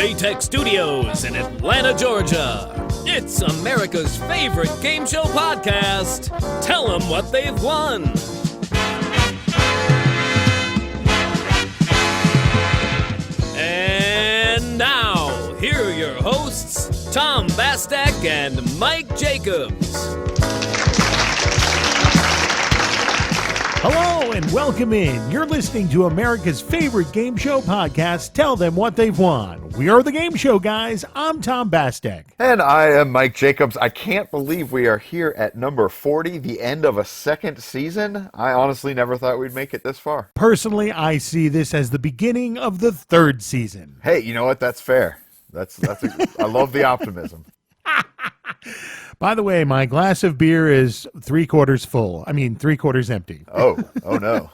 J-Tech Studios in Atlanta, Georgia. It's America's favorite game show podcast. Tell them what they've won. And now, here are your hosts, Tom Bastek and Mike Jacobs. Hello and welcome in. You're listening to America's favorite game show podcast, Tell Them What They've Won. We are the game show guys. I'm Tom Bastek. And I am Mike Jacobs. I can't believe we are here at number 40, the end of a second season. I honestly never thought we'd make it this far. Personally, I see this as the beginning of the third season. Hey, you know what? That's fair. I love the optimism. By the way, my glass of beer is 3/4 full. I mean, 3/4 empty. Oh no.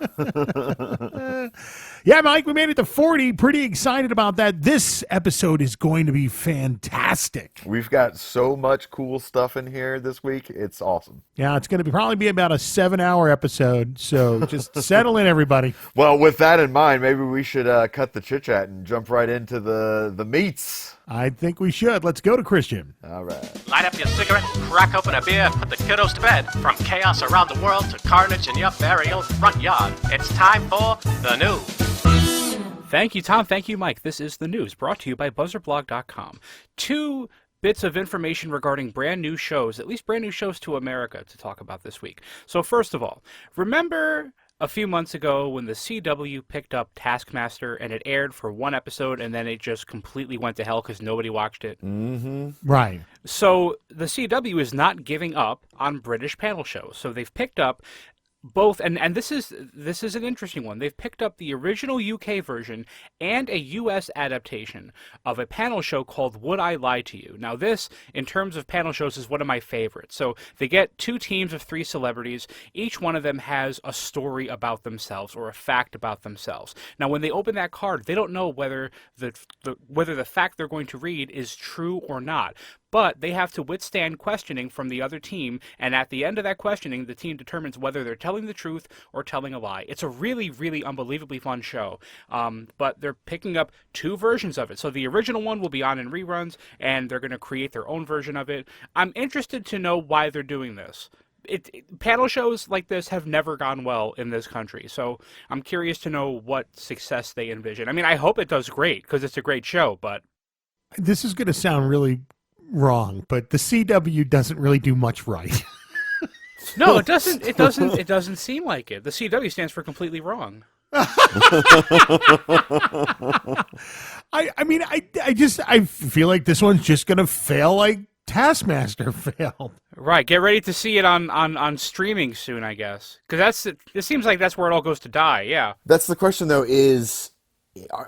Yeah, Mike, we made it to 40. Pretty excited about that. This episode is going to be fantastic. We've got so much cool stuff in here this week. It's awesome. Yeah, it's going to probably be about a 7-hour episode, so just settle in, everybody. Well, with that in mind, maybe we should cut the chit-chat and jump right into the meats. I think we should. Let's go to Christian. All right. Light up your cigarette, crack open a beer, put the kiddos to bed. From chaos around the world to carnage in your burial front yard, it's time for the news. Thank you, Tom. Thank you, Mike. This is the news, brought to you by BuzzerBlog.com. 2 bits of information regarding brand new shows, at least brand new shows to America, to talk about this week. So first of all, remember a few months ago when the CW picked up Taskmaster and it aired for 1 episode and then it just completely went to hell because nobody watched it? Mm-hmm. Right. So the CW is not giving up on British panel shows. So they've picked up both, and this is an interesting one. They've picked up the original UK version and a US adaptation of a panel show called Would I Lie to You? Now this, in terms of panel shows, is one of my favorites. So they get 2 teams of 3 celebrities. Each one of them has a story about themselves or a fact about themselves. Now when they open that card, they don't know whether the fact they're going to read is true or not. But they have to withstand questioning from the other team, and at the end of that questioning, the team determines whether they're telling the truth or telling a lie. It's a really, really unbelievably fun show, but they're picking up 2 versions of it. So the original one will be on in reruns, and they're going to create their own version of it. I'm interested to know why they're doing this. Panel shows like this have never gone well in this country, so I'm curious to know what success they envision. I mean, I hope it does great, because it's a great show, but... This is going to sound really wrong, but the CW doesn't really do much right. No, it doesn't. It doesn't seem like it. The CW stands for completely wrong. I feel like this one's just going to fail like Taskmaster failed. Right. Get ready to see it on streaming soon, I guess. Because it seems like that's where it all goes to die. Yeah. That's the question, though,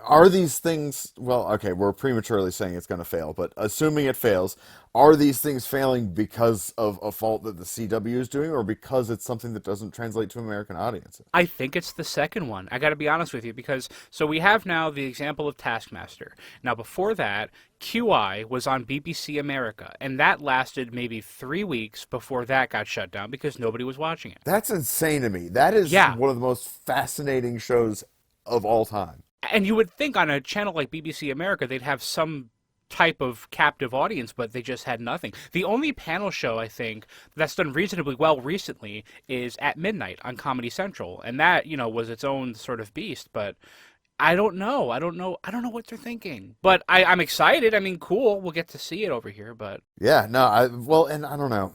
are these things, well, okay, we're prematurely saying it's going to fail, but assuming it fails, are these things failing because of a fault that the CW is doing or because it's something that doesn't translate to American audiences? I think it's the second one. I got to be honest with you, because so we have now the example of Taskmaster. Now, before that, QI was on BBC America, and that lasted maybe 3 weeks before that got shut down because nobody was watching it. That's insane to me. That is one of the most fascinating shows of all time. And you would think on a channel like BBC America, they'd have some type of captive audience, but they just had nothing. The only panel show, I think, that's done reasonably well recently is At Midnight on Comedy Central. And that, was its own sort of beast, but I don't know. I don't know what they're thinking. But I'm excited. I mean, cool. We'll get to see it over here, but... Yeah, no, I don't know.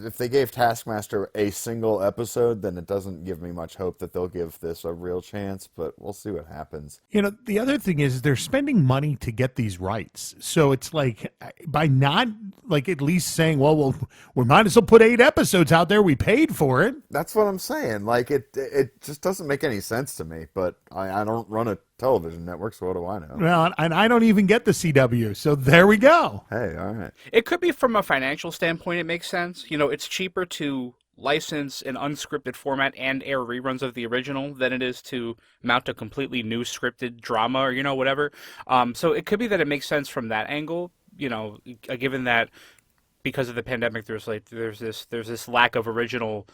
If they gave Taskmaster a single episode, then it doesn't give me much hope that they'll give this a real chance, but we'll see what happens. The other thing is they're spending money to get these rights. So it's like, by not, at least saying, well, we might as well put 8 episodes out there. We paid for it. That's what I'm saying. It just doesn't make any sense to me, but I don't run a television network, so what do I know? Well, and I don't even get the CW, so there we go. Hey, all right. It could be from a financial standpoint, it makes sense. It's cheaper to license an unscripted format and air reruns of the original than it is to mount a completely new scripted drama or, whatever. So it could be that it makes sense from that angle, given that because of the pandemic, there's this lack of original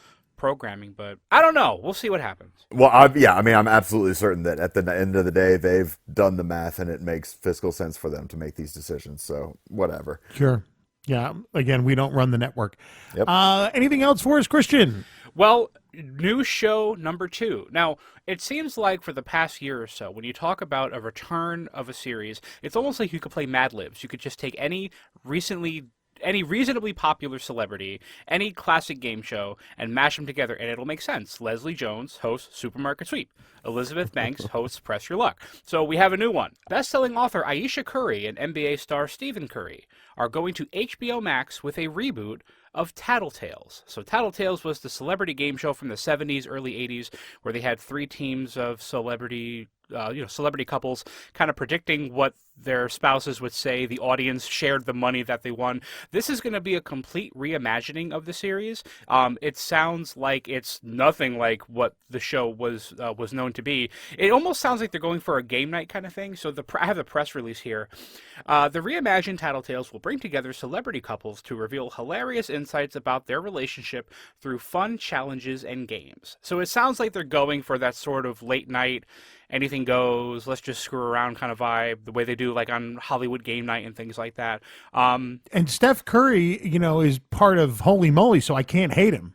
programming, but I don't know. We'll see what happens. Well, I'm absolutely certain that at the end of the day, they've done the math and it makes fiscal sense for them to make these decisions. So whatever. Sure. Yeah. Again, we don't run the network. Yep. Anything else for us, Christian? Well, new show number 2. Now, it seems like for the past year or so, when you talk about a return of a series, it's almost like you could play Mad Libs. You could just take any reasonably popular celebrity, any classic game show, and mash them together, and it'll make sense. Leslie Jones hosts Supermarket Sweep. Elizabeth Banks hosts Press Your Luck. So we have a new one. Best-selling author Aisha Curry and NBA star Stephen Curry are going to HBO Max with a reboot of Tattletales. So Tattletales was the celebrity game show from the 70s, early 80s, where they had 3 teams of celebrity couples kind of predicting what their spouses would say. The audience shared the money that they won. This is going to be a complete reimagining of the series. It sounds like it's nothing like what the show was known to be. It almost sounds like they're going for a game night kind of thing. So I have the press release here. The reimagined Tattletales will bring together celebrity couples to reveal hilarious insights about their relationship through fun challenges and games. So it sounds like they're going for that sort of late night, anything goes, let's just screw around kind of vibe, the way they do like on Hollywood Game Night and things like that. And Steph Curry, is part of Holy Moly, so I can't hate him.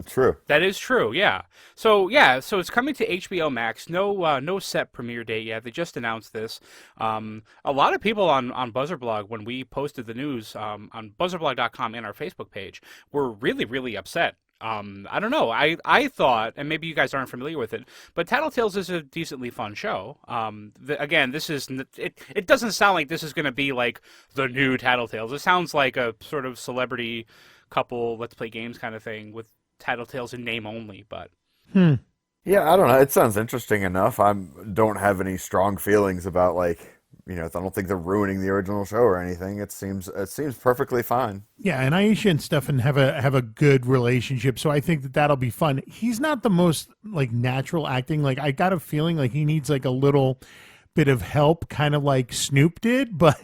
True. That is true, yeah. So it's coming to HBO Max. No set premiere date yet. They just announced this. A lot of people on Buzzerblog, when we posted the news on buzzerblog.com and our Facebook page, were really, really upset. I don't know. I thought, and maybe you guys aren't familiar with it, but Tattletales is a decently fun show. Again, it doesn't sound like this is going to be like the new Tattletales. It sounds like a sort of celebrity couple, let's play games kind of thing with Tattletales in name only, but. Yeah, I don't know. It sounds interesting enough. I don't have any strong feelings about I don't think they're ruining the original show or anything. It seems perfectly fine. Yeah, and Aisha and Stefan have a good relationship, so I think that'll be fun. He's not the most natural acting. I got a feeling like he needs a little bit of help, kind of like Snoop did. But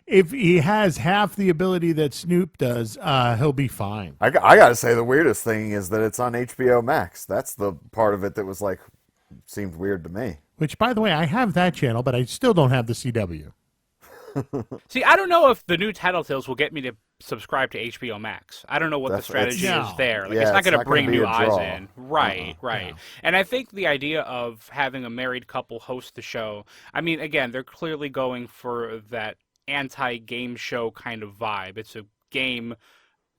if he has half the ability that Snoop does, he'll be fine. I gotta say, the weirdest thing is that it's on HBO Max. That's the part of it that was seemed weird to me. Which, by the way, I have that channel, but I still don't have the CW. See, I don't know if the new Tattletales will get me to subscribe to HBO Max. I don't know what the strategy is there. It's not going to bring new eyes in. Right. Yeah. And I think the idea of having a married couple host the show, I mean, again, they're clearly going for that anti-game show kind of vibe. It's a game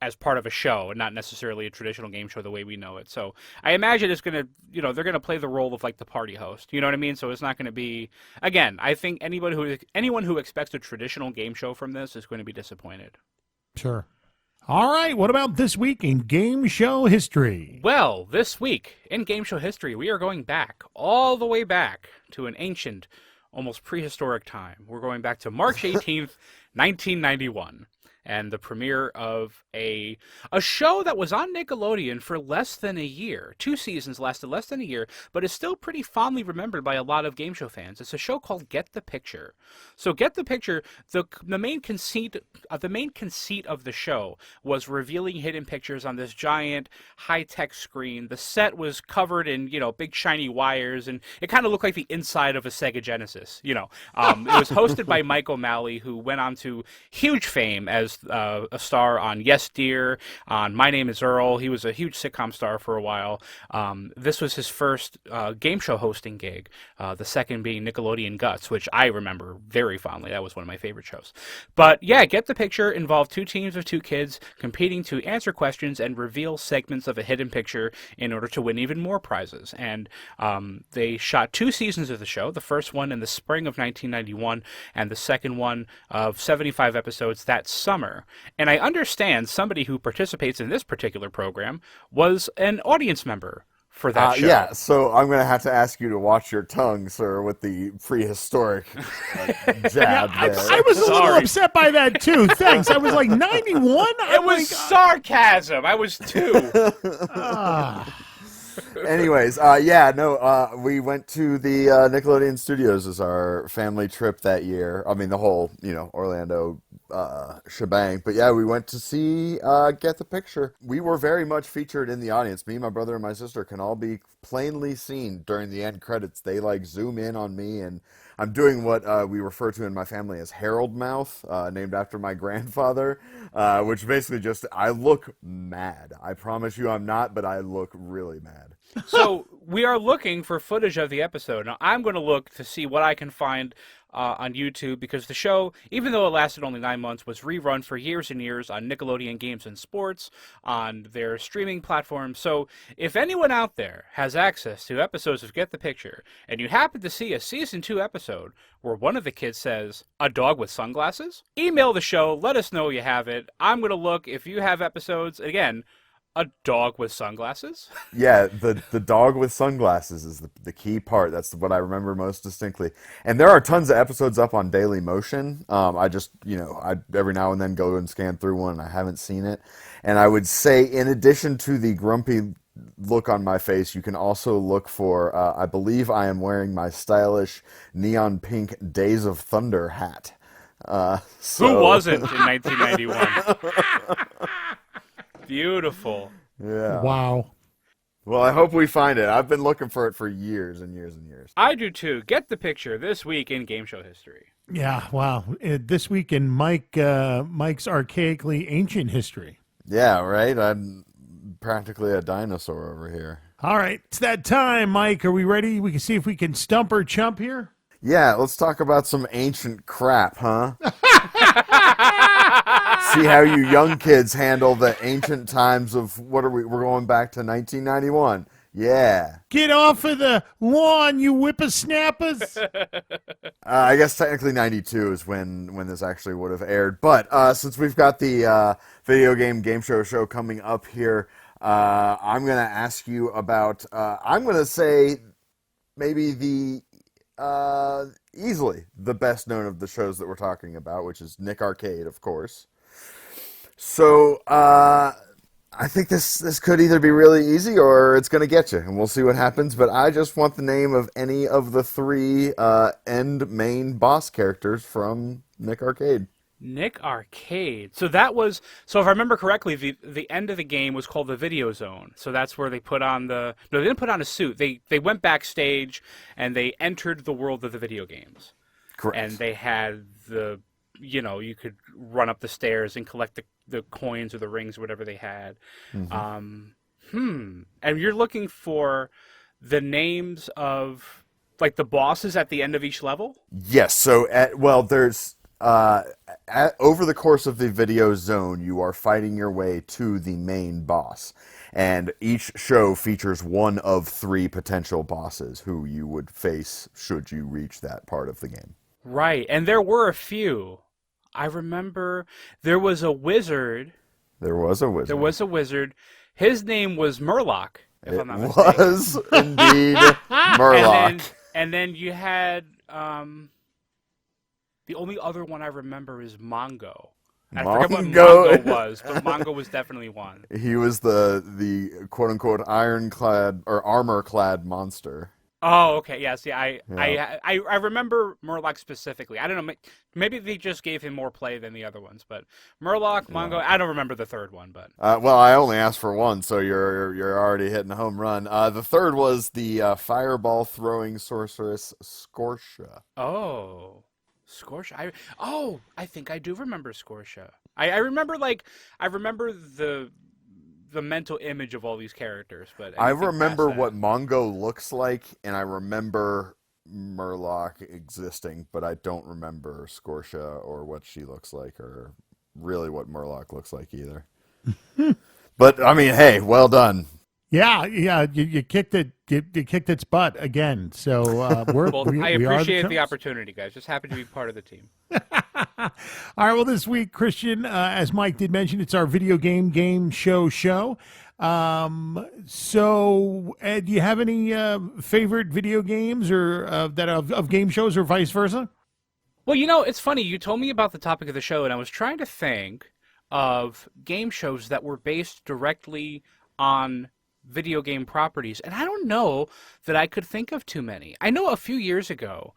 as part of a show and not necessarily a traditional game show the way we know it. So I imagine it's going to, they're going to play the role of the party host. You know what I mean? So it's not going to be, again, I think anyone who expects a traditional game show from this is going to be disappointed. Sure. All right. What about this week in game show history? Well, this week in game show history, we are going back, all the way back to an ancient, almost prehistoric time. We're going back to March 18th, 1991. And the premiere of a show that was on Nickelodeon for less than a year. 2 seasons lasted less than a year, but is still pretty fondly remembered by a lot of game show fans. It's a show called Get the Picture. So Get the Picture, the main conceit of the show was revealing hidden pictures on this giant high-tech screen. The set was covered in big shiny wires, and it kind of looked like the inside of a Sega Genesis. It was hosted by Mike O'Malley, who went on to huge fame as a star on Yes Dear, on My Name is Earl. He was a huge sitcom star for a while. This was his first game show hosting gig, the second being Nickelodeon Guts, which I remember very fondly. That was one of my favorite shows. But yeah, Get the Picture involved 2 teams of 2 kids competing to answer questions and reveal segments of a hidden picture in order to win even more prizes. And they shot 2 seasons of the show, the first one in the spring of 1991 and the second one of 75 episodes that summer. And I understand somebody who participates in this particular program was an audience member for that show. Yeah, so I'm going to have to ask you to watch your tongue, sir, with the prehistoric jab there. I was a little upset by that, too. Thanks. I was 91? It was sarcasm. I was 2. Anyways, we went to the Nickelodeon Studios as our family trip that year. I mean, the whole, Orlando shebang. But yeah, we went to see Get the Picture. We were very much featured in the audience. Me, my brother, and my sister can all be plainly seen during the end credits. They like zoom in on me, and I'm doing what we refer to in my family as Harold Mouth, named after my grandfather, which basically just, I look mad. I promise you I'm not, but I look really mad. So we are looking for footage of the episode. Now, I'm going to look to see what I can find on YouTube, because the show, even though it lasted only 9 months, was rerun for years and years on Nickelodeon Games and Sports, on their streaming platform. So if anyone out there has access to episodes of Get the Picture, and you happen to see a Season 2 episode where one of the kids says, "A dog with sunglasses?" email the show, let us know you have it. I'm going to look. If you have episodes, again, a dog with sunglasses? Yeah, the dog with sunglasses is the key part. That's what I remember most distinctly. And there are tons of episodes up on Daily Motion. I just, I every now and then go and scan through one, and I haven't seen it. And I would say, in addition to the grumpy look on my face, you can also look for, I believe I am wearing my stylish neon pink Days of Thunder hat. Who wasn't in 1991? Beautiful. Yeah. Wow. Well, I hope we find it. I've been looking for it for years and years and years. I do too. Get the Picture this week in game show history. Yeah, wow. This week in Mike's archaically ancient history. Yeah, right? I'm practically a dinosaur over here. All right, it's that time, Mike. Are we ready? We can see if we can stump or chump here. Yeah, let's talk about some ancient crap, huh? See how you young kids handle the ancient times of, we're going back to 1991. Yeah. Get off of the lawn, you whippersnappers. I guess technically 92 is when this actually would have aired. But since we've got the video game show coming up here, I'm going to ask you about, I'm going to say maybe easily the best known of the shows that we're talking about, which is Nick Arcade, of course. So, I think this could either be really easy or it's going to get you, and we'll see what happens. But I just want the name of any of the three end main boss characters from Nick Arcade. Nick Arcade. So if I remember correctly, the end of the game was called the Video Zone. So that's where they put on no, they didn't put on a suit. They went backstage and they entered the world of the video games. Correct. And they had you could run up the stairs and collect the coins or the rings or whatever they had. Mm-hmm. And you're looking for the names of, like, the bosses at the end of each level? Yes. So, there's... over the course of the Video Zone, you are fighting your way to the main boss. And each show features one of three potential bosses who you would face should you reach that part of the game. Right. And there were a few. I remember there was a wizard. There was a wizard. His name was Murloc, if I'm not It mistaken. was indeed Murloc. And then you had... the only other one I remember is Mongo. I forget what Mongo was, but Mongo was definitely one. He was the quote unquote ironclad or armor-clad monster. Oh, okay. Yeah, see, I remember Murloc specifically. I don't know, maybe they just gave him more play than the other ones, but Murloc, Mongo, I don't remember the third one, but Well, I only asked for one, so you're already hitting a home run. The third was the fireball throwing sorceress Scotia. Oh, Scotia. I think I do remember Scotia. I remember the mental image of all these characters, but I remember what Mongo looks like, and I remember Murloc existing, but I don't remember Scotia or what she looks like, or really what Murloc looks like either. But I mean, hey, well done. Yeah, you kicked it. You kicked its butt again. So I appreciate the opportunity, guys. Just happy to be part of the team. All right. Well, this week, Christian, as Mike did mention, it's our video game show. So, Ed, do you have any favorite video games or that of game shows or vice versa? Well, it's funny. You told me about the topic of the show, and I was trying to think of game shows that were based directly on video game properties, and I don't know that I could think of too many. I know a few years ago,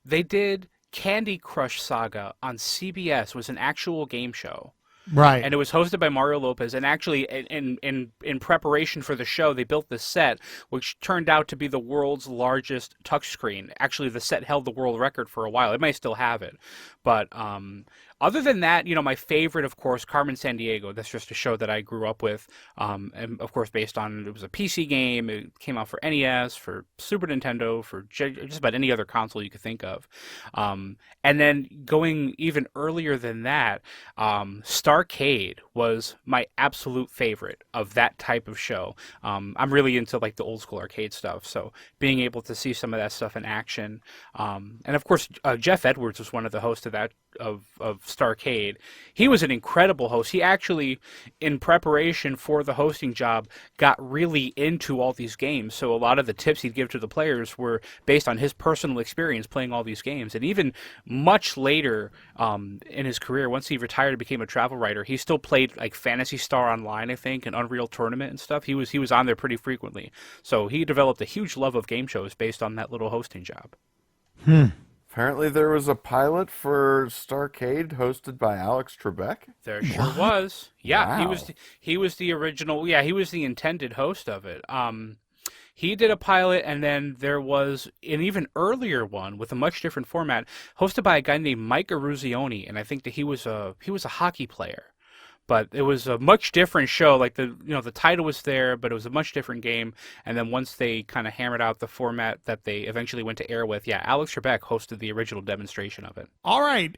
they did Candy Crush Saga on CBS was an actual game show. Right. And it was hosted by Mario Lopez. And actually, in preparation for the show, they built this set, which turned out to be the world's largest touchscreen. Actually, the set held the world record for a while. It may still have it. But other than that, my favorite, of course, Carmen Sandiego. That's just a show that I grew up with. And, of course, based on, it was a PC game. It came out for NES, for Super Nintendo, for just about any other console you could think of. And then going even earlier than that, Starcade was my absolute favorite of that type of show. I'm really into like the old school arcade stuff, so being able to see some of that stuff in action, and of course Jeff Edwards was one of the hosts of that of Starcade. He was an incredible host. He actually, in preparation for the hosting job, got really into all these games. So a lot of the tips he'd give to the players were based on his personal experience playing all these games. And even much later in his career, once he retired and became a travel writer, he still played like Phantasy Star Online, I think, and Unreal Tournament and stuff. He was on there pretty frequently. So he developed a huge love of game shows based on that little hosting job. Apparently there was a pilot for Starcade hosted by Alex Trebek. There sure was. Yeah, Wow. he was the original. Yeah, he was the intended host of it. He did a pilot, and then there was an even earlier one with a much different format, hosted by a guy named Mike Eruzione, and I think that he was a hockey player. But it was a much different show. Like the title was there, but it was a much different game. And then once they kind of hammered out the format that they eventually went to air with, Alex Trebek hosted the original demonstration of it. All right.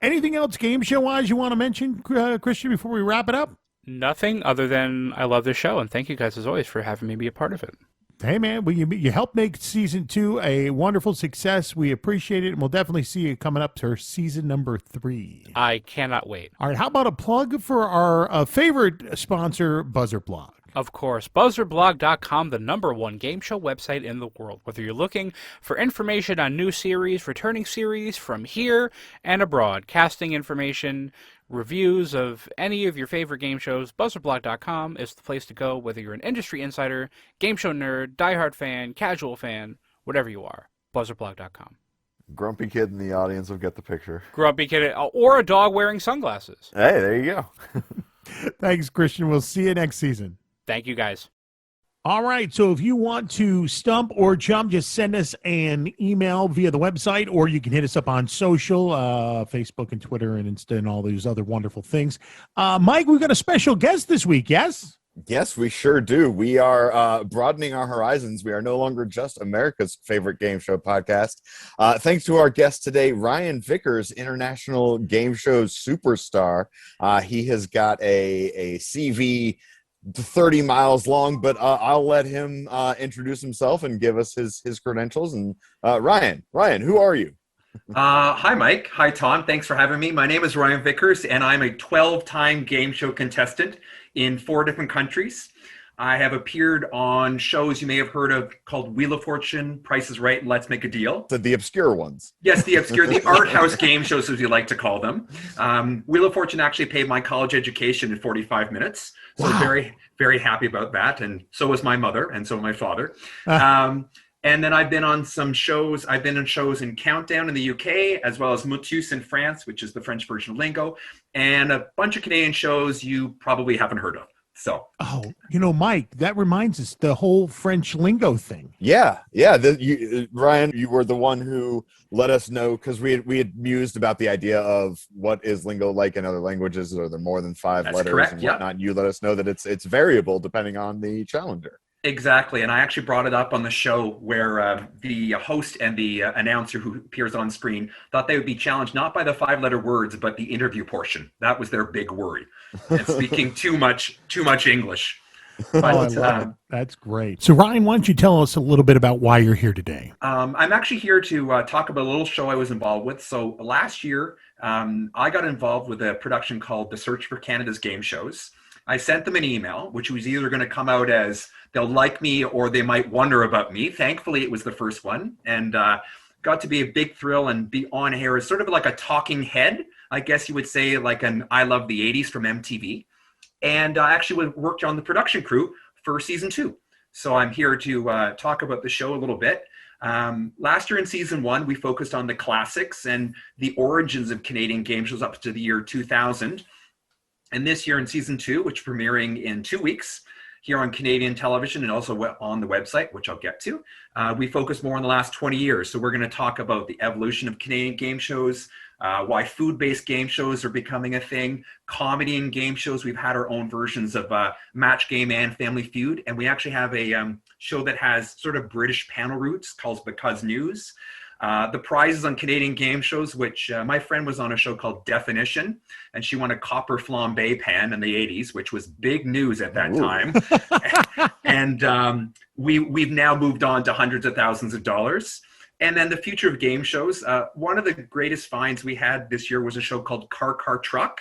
Anything else game show wise you want to mention, Christian, before we wrap it up? Nothing other than I love this show, and thank you guys as always for having me be a part of it. Hey, man, well, you helped make season 2 a wonderful success. We appreciate it, and we'll definitely see you coming up to season number 3. I cannot wait. All right, how about a plug for our favorite sponsor, BuzzerBlog? Of course, BuzzerBlog.com, the #1 game show website in the world. Whether you're looking for information on new series, returning series from here and abroad, casting information, reviews of any of your favorite game shows, BuzzerBlog.com is the place to go, whether you're an industry insider, game show nerd, diehard fan, casual fan, whatever you are. BuzzerBlog.com. Grumpy kid in the audience will get the picture. Grumpy kid, or a dog wearing sunglasses. Hey, there you go. Thanks, Christian. We'll see you next season. Thank you, guys. All right, so if you want to stump or jump, just send us an email via the website, or you can hit us up on social, Facebook and Twitter and Insta and all those other wonderful things. Mike, we've got a special guest this week, yes? Yes, we sure do. We are broadening our horizons. We are no longer just America's favorite game show podcast. Thanks to our guest today, Ryan Vickers, international game show superstar. He has got a CV 30 miles long, but I'll let him introduce himself and give us his credentials. And Ryan, who are you? Hi, Mike. Hi, Tom. Thanks for having me. My name is Ryan Vickers, and I'm a 12-time game show contestant in 4 different countries. I have appeared on shows you may have heard of called Wheel of Fortune, Price is Right, and Let's Make a Deal. The obscure ones. Yes, the obscure, the art house game shows, as we like to call them. Wheel of Fortune actually paid my college education in 45 minutes. So Wow. very, very happy about that. And so was my mother, and so my father. And then I've been on some shows. I've been in shows in Countdown in the UK, as well as Motus in France, which is the French version of Lingo, and a bunch of Canadian shows you probably haven't heard of. So, Mike, that reminds us the whole French lingo thing. Yeah. Ryan, you were the one who let us know, because we had mused about the idea of what is lingo like in other languages. Are there more than 5 That's letters correct, and yeah. whatnot? You let us know that it's variable depending on the challenger. exactly. And I actually brought it up on the show where the host and the announcer who appears on screen thought they would be challenged not by the 5-letter words, but the interview portion. That was their big worry. And speaking too much English. But, I love it. That's great. So, Ryan, why don't you tell us a little bit about why you're here today? I'm actually here to talk about a little show I was involved with. So last year, I got involved with a production called The Search for Canada's Game Shows. I sent them an email, which was either going to come out as they'll like me or they might wonder about me. Thankfully, it was the first one, and got to be a big thrill and be on air as sort of like a talking head, I guess you would say, like an I Love the 80s from MTV. And I actually worked on the production crew for season 2. So I'm here to talk about the show a little bit. Last year in season 1, we focused on the classics and the origins of Canadian game shows up to the year 2000. And this year in season 2, which premiering in 2 weeks here on Canadian television and also on the website, which I'll get to, we focus more on the last 20 years. So we're going to talk about the evolution of Canadian game shows, why food-based game shows are becoming a thing, comedy and game shows. We've had our own versions of Match Game and Family Feud, and we actually have a show that has sort of British panel roots called Because News. The prizes on Canadian game shows, which my friend was on a show called Definition, and she won a copper flambe pan in the 80s, which was big news at that time. And we've now moved on to hundreds of thousands of dollars. And then the future of game shows. One of the greatest finds we had this year was a show called Car Truck.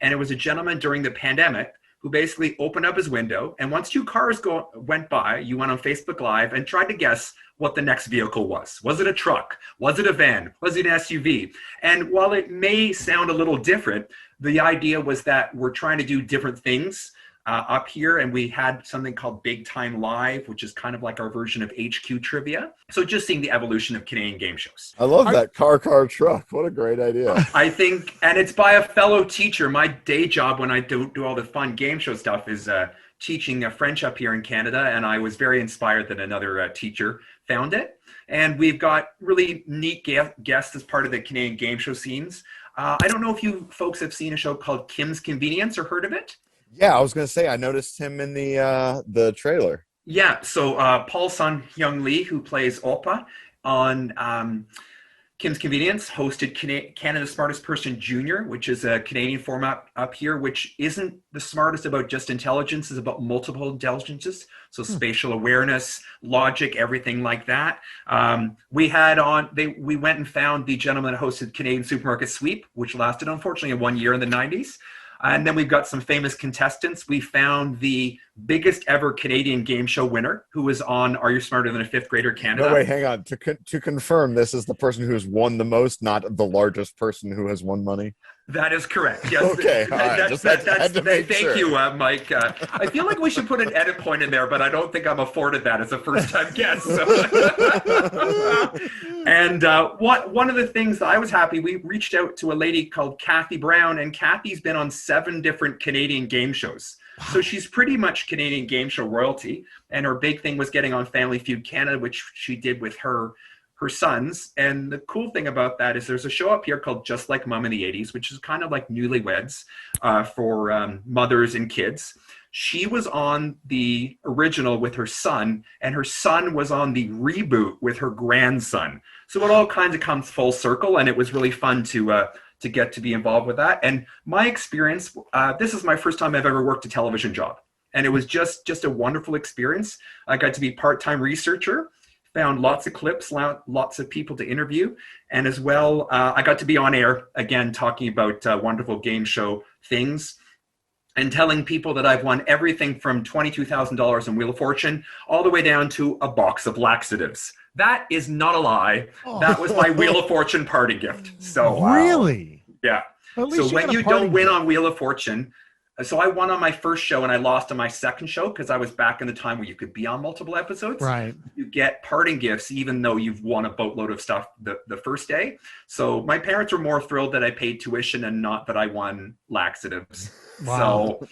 And it was a gentleman during the pandemic who basically opened up his window. And once 2 cars went by, you went on Facebook Live and tried to guess what the next vehicle was. Was it a truck? Was it a van? Was it an SUV? And while it may sound a little different, the idea was that we're trying to do different things up here, and we had something called Big Time Live, which is kind of like our version of HQ Trivia. So just seeing the evolution of Canadian game shows. I love that car truck. What a great idea. I think, and it's by a fellow teacher. My day job when I do all the fun game show stuff is teaching French up here in Canada, and I was very inspired that another teacher found it. And we've got really neat guests as part of the Canadian game show scenes. I don't know if you folks have seen a show called Kim's Convenience or heard of it. Yeah, I was going to say, I noticed him in the trailer. Yeah, so Paul Sun Hyung Lee, who plays Oppa on Kim's Convenience, hosted Canada's Smartest Person Junior, which is a Canadian format up here, which isn't the smartest about just intelligence, it's about multiple intelligences. So spatial awareness, logic, everything like that. We went and found the gentleman that hosted Canadian Supermarket Sweep, which lasted, unfortunately, 1 year in the 90s. And then we've got some famous contestants. We found the biggest ever Canadian game show winner, who was on Are You Smarter Than a Fifth Grader Canada? No, wait, hang on. To confirm, this is the person who's won the most, not the largest person who has won money? That is correct. Yes. Okay, all right. Thank you, Mike. I feel like we should put an edit point in there, but I don't think I'm afforded that as a first-time guest. So. And one of the things that I was happy, we reached out to a lady called Kathy Brown, and Kathy's been on 7 different Canadian game shows. So she's pretty much Canadian game show royalty, and her big thing was getting on Family Feud Canada, which she did with her sons. And the cool thing about that is there's a show up here called Just Like Mom in the 80s, which is kind of like Newlyweds for mothers and kids. She was on the original with her son, and her son was on the reboot with her grandson. So it all kind of comes full circle, and it was really fun to get to be involved with that. And my experience, this is my first time I've ever worked a television job. And it was just a wonderful experience. I got to be part-time researcher, found lots of clips, lots of people to interview. And as well, I got to be on air, again, talking about wonderful game show things and telling people that I've won everything from $22,000 in Wheel of Fortune all the way down to a box of laxatives. That is not a lie. Oh. That was my Wheel of Fortune party gift. So really? Yeah. So when you don't win on Wheel of Fortune, so I won on my first show and I lost on my second show because I was back in the time where you could be on multiple episodes. Right. You get parting gifts even though you've won a boatload of stuff the first day. So my parents were more thrilled that I paid tuition and not that I won laxatives. Wow. So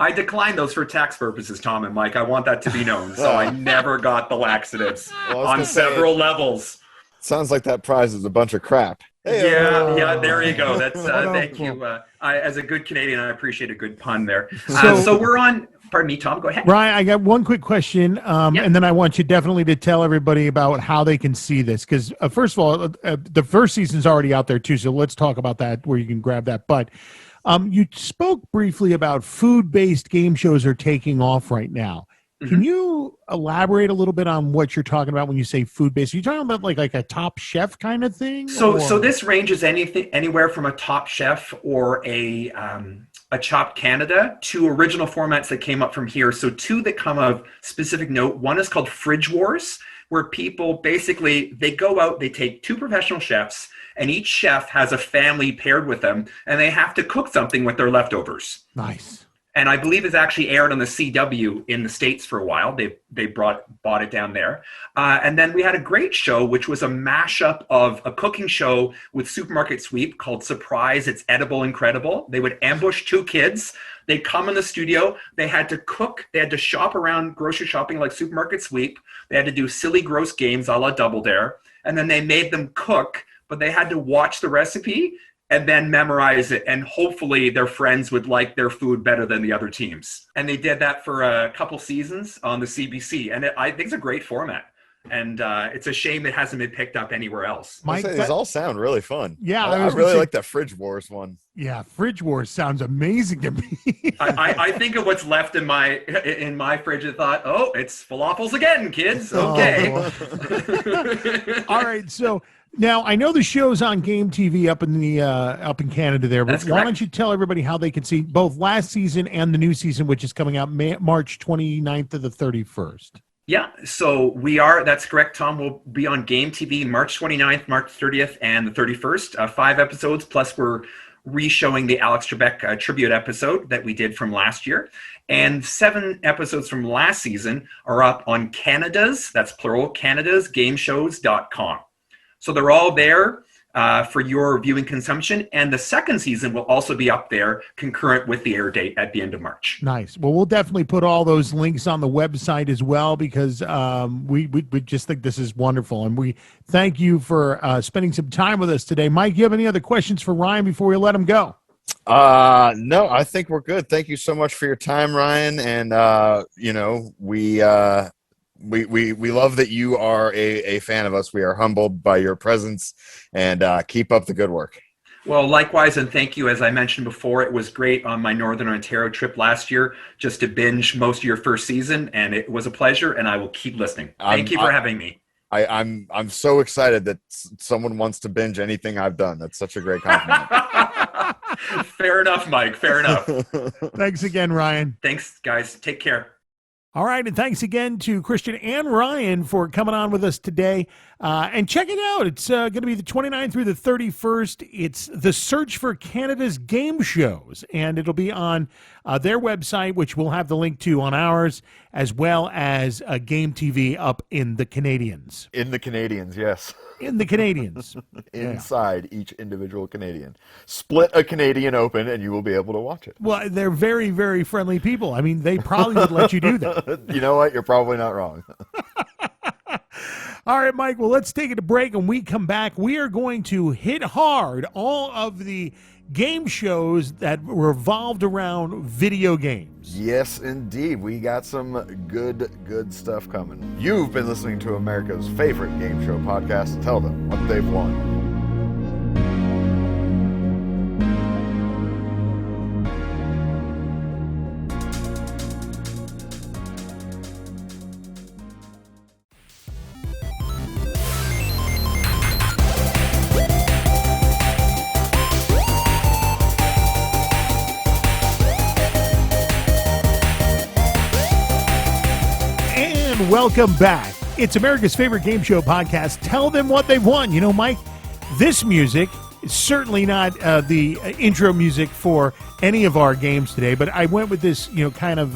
I declined those for tax purposes, Tom and Mike. I want that to be known. So I never got the laxatives on several levels. Sounds like that prize is a bunch of crap. Hey, yeah, there you go. That's thank you. As a good Canadian, I appreciate a good pun there. So we're on. Pardon me, Tom. Go ahead. Ryan, I got one quick question, and then I want you definitely to tell everybody about how they can see this. Because first of all, the first season's already out there too. So let's talk about that, where you can grab that. But you spoke briefly about food-based game shows are taking off right now. Can you elaborate a little bit on what you're talking about when you say food-based? Are you talking about like a Top Chef kind of thing? So this ranges anywhere from a Top Chef or a Chopped Canada to original formats that came up from here. So 2 that come of specific note. One is called Fridge Wars, where people basically, they go out, they take 2 professional chefs, and each chef has a family paired with them, and they have to cook something with their leftovers. Nice. and I believe it's actually aired on the CW in the States for a while. They bought it down there. And then we had a great show, which was a mashup of a cooking show with Supermarket Sweep called Surprise, It's Edible Incredible. They would ambush two kids. They'd come in the studio. They had to cook. They had to shop around grocery shopping like Supermarket Sweep. They had to do silly, gross games a la Double Dare. And then they made them cook, but they had to watch the recipe and then memorize it, and hopefully their friends would like their food better than the other teams. And they did that for a couple seasons on the CBC, and I think it's a great format. And it's a shame it hasn't been picked up anywhere else. Mike, These all sound really fun. Yeah, I really like that Fridge Wars one. Yeah, Fridge Wars sounds amazing to me. I think of what's left in my fridge and thought, oh, it's falafels again, kids. Okay. All right, so now I know the show's on Game TV up in Canada there, but That's why correct. don't you tell everybody how they can see both last season and the new season, which is coming out March 29th to the 31st? Yeah, so that's correct, Tom. We'll be on Game TV March 29th, March 30th, and the 31st. 5 episodes, plus we're re-showing the Alex Trebek tribute episode that we did from last year. And 7 episodes from last season are up on Canada's, that's plural, Canada's gameshows.com. So they're all there for your viewing consumption. And the second season will also be up there concurrent with the air date at the end of March. Nice. Well, we'll definitely put all those links on the website as well, because we just think this is wonderful. And we thank you for spending some time with us today. Mike, you have any other questions for Ryan before we let him go? No, I think we're good. Thank you so much for your time, Ryan. And, we love that you are a fan of us. We are humbled by your presence, and keep up the good work. Well, likewise, and thank you. As I mentioned before, it was great on my Northern Ontario trip last year just to binge most of your first season, and it was a pleasure, and I will keep listening. Thank you for having me. I'm so excited that someone wants to binge anything I've done. That's such a great compliment. Fair enough, Mike. Fair enough. Thanks again, Ryan. Thanks, guys. Take care. All right, and thanks again to Christian and Ryan for coming on with us today. And check it out. It's going to be the 29th through the 31st. It's the Search for Canada's Game Shows, and it'll be on their website, which we'll have the link to on ours, as well as Game TV up in the Canadians. In the Canadians, yes. In the Canadians. Inside each individual Canadian. Split a Canadian open and you will be able to watch it. Well, they're very, very friendly people. I mean, they probably would let you do that. You know what? You're probably not wrong. All right, Mike, well, let's take it a break. When we come back, we are going to hit hard all of the game shows that revolved around video games. Yes, indeed. We got some good stuff coming. You've been listening to America's favorite game show podcast. Tell them what they've won. Welcome back. It's America's favorite game show podcast. Tell them what they've won. You know, Mike, this music is certainly not the intro music for any of our games today, but I went with this, kind of,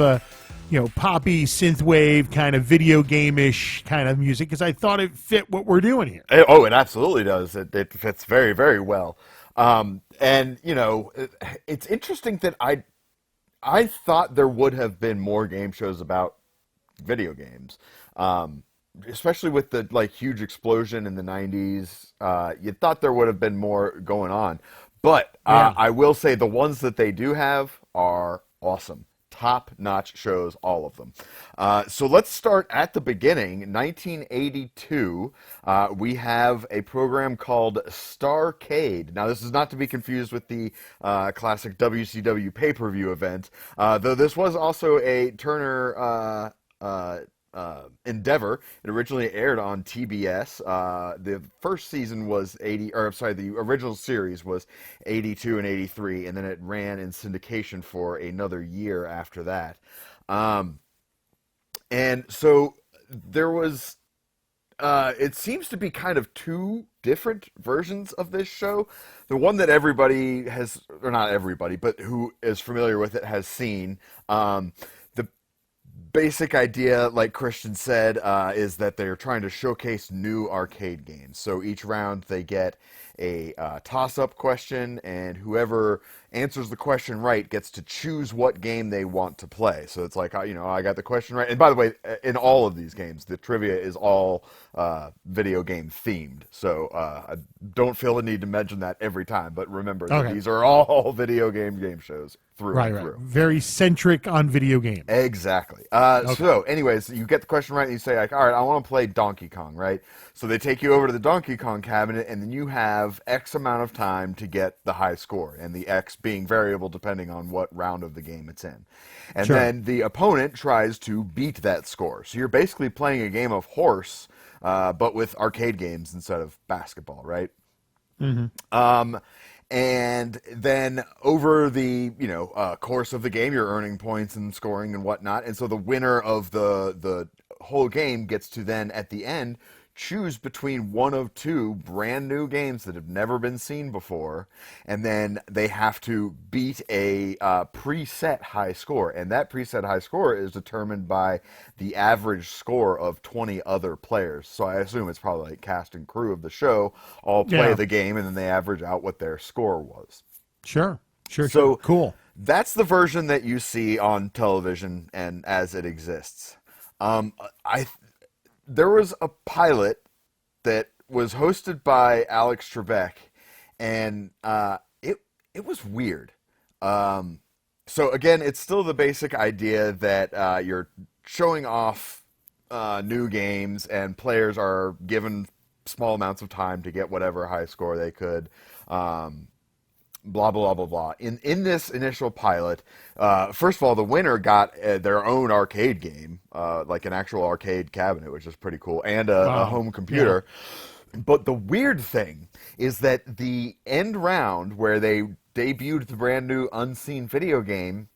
poppy synthwave kind of video game-ish kind of music because I thought it fit what we're doing here. Oh, it absolutely does. It fits very, very well. It's interesting that I thought there would have been more game shows about video games, especially with the huge explosion in the 90s. You thought there would have been more going on, but I will say the ones that they do have are awesome. Top-notch shows, all of them. So let's start at the beginning. 1982, we have a program called Starcade. Now, this is not to be confused with the classic WCW pay-per-view event, though this was also a Turner endeavor. It originally aired on TBS. The first season was the original series was 82 and 83, and then it ran in syndication for another year after that. And so there was, it seems to be kind of two different versions of this show. The one that everybody has, or not everybody, but who is familiar with it has seen. The basic idea, like Christian said, is that they're trying to showcase new arcade games. So each round they get a toss-up question, and whoever answers the question right gets to choose what game they want to play. So it's like, I got the question right. And by the way, in all of these games, the trivia is all video game themed. So I don't feel the need to mention that every time, but remember that these are all video game shows through and through. Very centric on video games. Exactly. So anyways, you get the question right and you say, like, all right, I want to play Donkey Kong, right? So they take you over to the Donkey Kong cabinet, and then you have X amount of time to get the high score, and the X being variable depending on what round of the game it's in. And then the opponent tries to beat that score. So you're basically playing a game of horse, but with arcade games instead of basketball, right? Mm-hmm. And then over the course of the game, you're earning points and scoring and whatnot. And so the winner of the whole game gets to then at the end choose between one of two brand new games that have never been seen before, and then they have to beat a preset high score, and that preset high score is determined by the average score of 20 other players. So I assume it's probably like cast and crew of the show all play the game, and then they average out what their score was. Sure. So cool. That's the version that you see on television and as it exists. There was a pilot that was hosted by Alex Trebek, and it was weird. So again, it's still the basic idea that you're showing off new games, and players are given small amounts of time to get whatever high score they could. Blah, blah, blah, blah. In this initial pilot, first of all, the winner got their own arcade game, like an actual arcade cabinet, which is pretty cool, and a home computer. Yeah. But the weird thing is that the end round where they debuted the brand new unseen video game,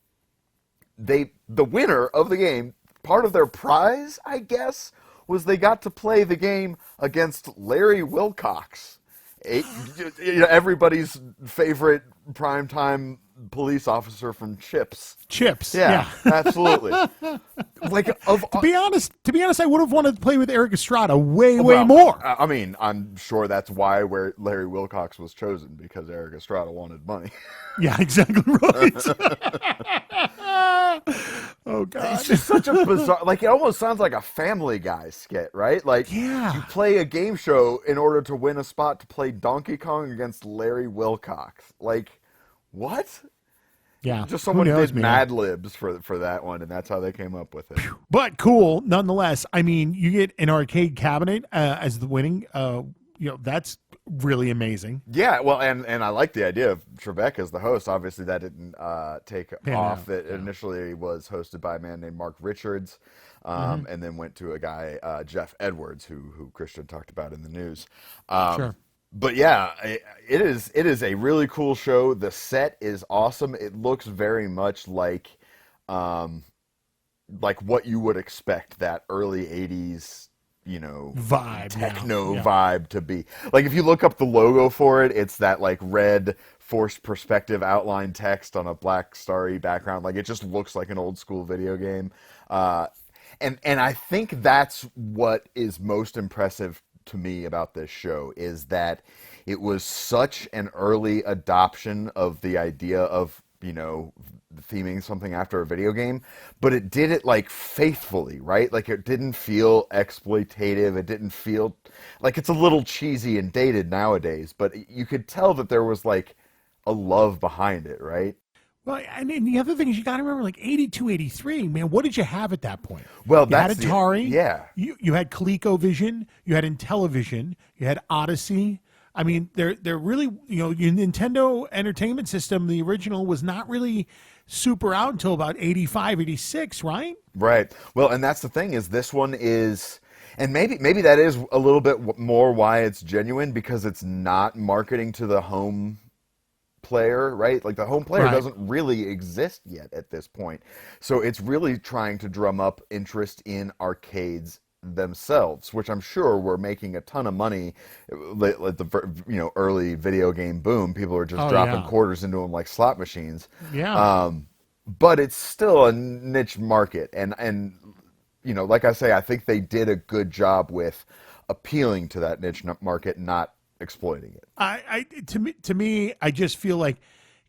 the winner of the game, part of their prize, I guess, was they got to play the game against Larry Wilcox. Everybody's favorite primetime police officer from Chips. Yeah. Absolutely. To be honest, I would have wanted to play with Eric Estrada way more. I mean, I'm sure that's why Larry Wilcox was chosen, because Eric Estrada wanted money. Yeah, exactly right. Oh God, it's just such a bizarre. Like, it almost sounds like a Family Guy skit, right? Like, you play a game show in order to win a spot to play Donkey Kong against Larry Wilcox. Like, what? Yeah, just someone did Mad Libs for that one, and that's how they came up with it. But cool, nonetheless. I mean, you get an arcade cabinet as the winning. That's really amazing. Yeah, well, and I like the idea of Trebek as the host. Obviously, that didn't take off. It initially was hosted by a man named Mark Richards, and then went to a guy, Jeff Edwards, who Christian talked about in the news. Sure. But yeah, it is a really cool show. The set is awesome. It looks very much like what you would expect that early 80s vibe, techno vibe to be. Like, if you look up the logo for it, it's that like red forced perspective outline text on a black starry background. Like, it just looks like an old school video game. And I think that's what is most impressive to me about this show, is that it was such an early adoption of the idea of theming something after a video game, but it did it like faithfully, right? Like, it didn't feel exploitative. It didn't feel like, it's a little cheesy and dated nowadays, but you could tell that there was like a love behind it, right? Well, and the other thing is, you got to remember, like 82, 83, man, what did you have at that point? Well, you had Atari. Yeah. You had ColecoVision. You had Intellivision. You had Odyssey. I mean, they're really, your Nintendo Entertainment System, the original, was not really super out until about 85, 86, right? Right. Well, and that's the thing, is this one is, and maybe that is a little bit more why it's genuine, because it's not marketing to the home player, right? Like, the home player doesn't really exist yet at this point. So it's really trying to drum up interest in arcades themselves, which I'm sure were making a ton of money. Like the early video game boom, people were just dropping quarters into them like slot machines. Yeah. But it's still a niche market, and like I say, I think they did a good job with appealing to that niche market, not exploiting it. To me, I just feel like,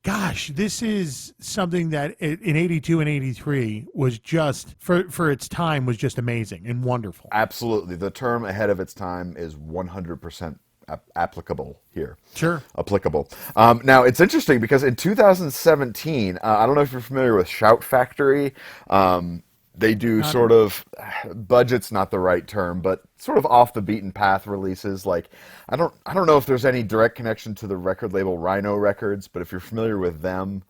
gosh, this is something that in 82 and 83 was just, for its time, was just amazing and wonderful. Absolutely. The term ahead of its time is 100% applicable here. Sure. Applicable. Now, it's interesting because in 2017, I don't know if you're familiar with Shout Factory. They do sort of, budget's not the right term, but sort of off the beaten path releases. Like, I don't know if there's any direct connection to the record label Rhino Records, but if you're familiar with them,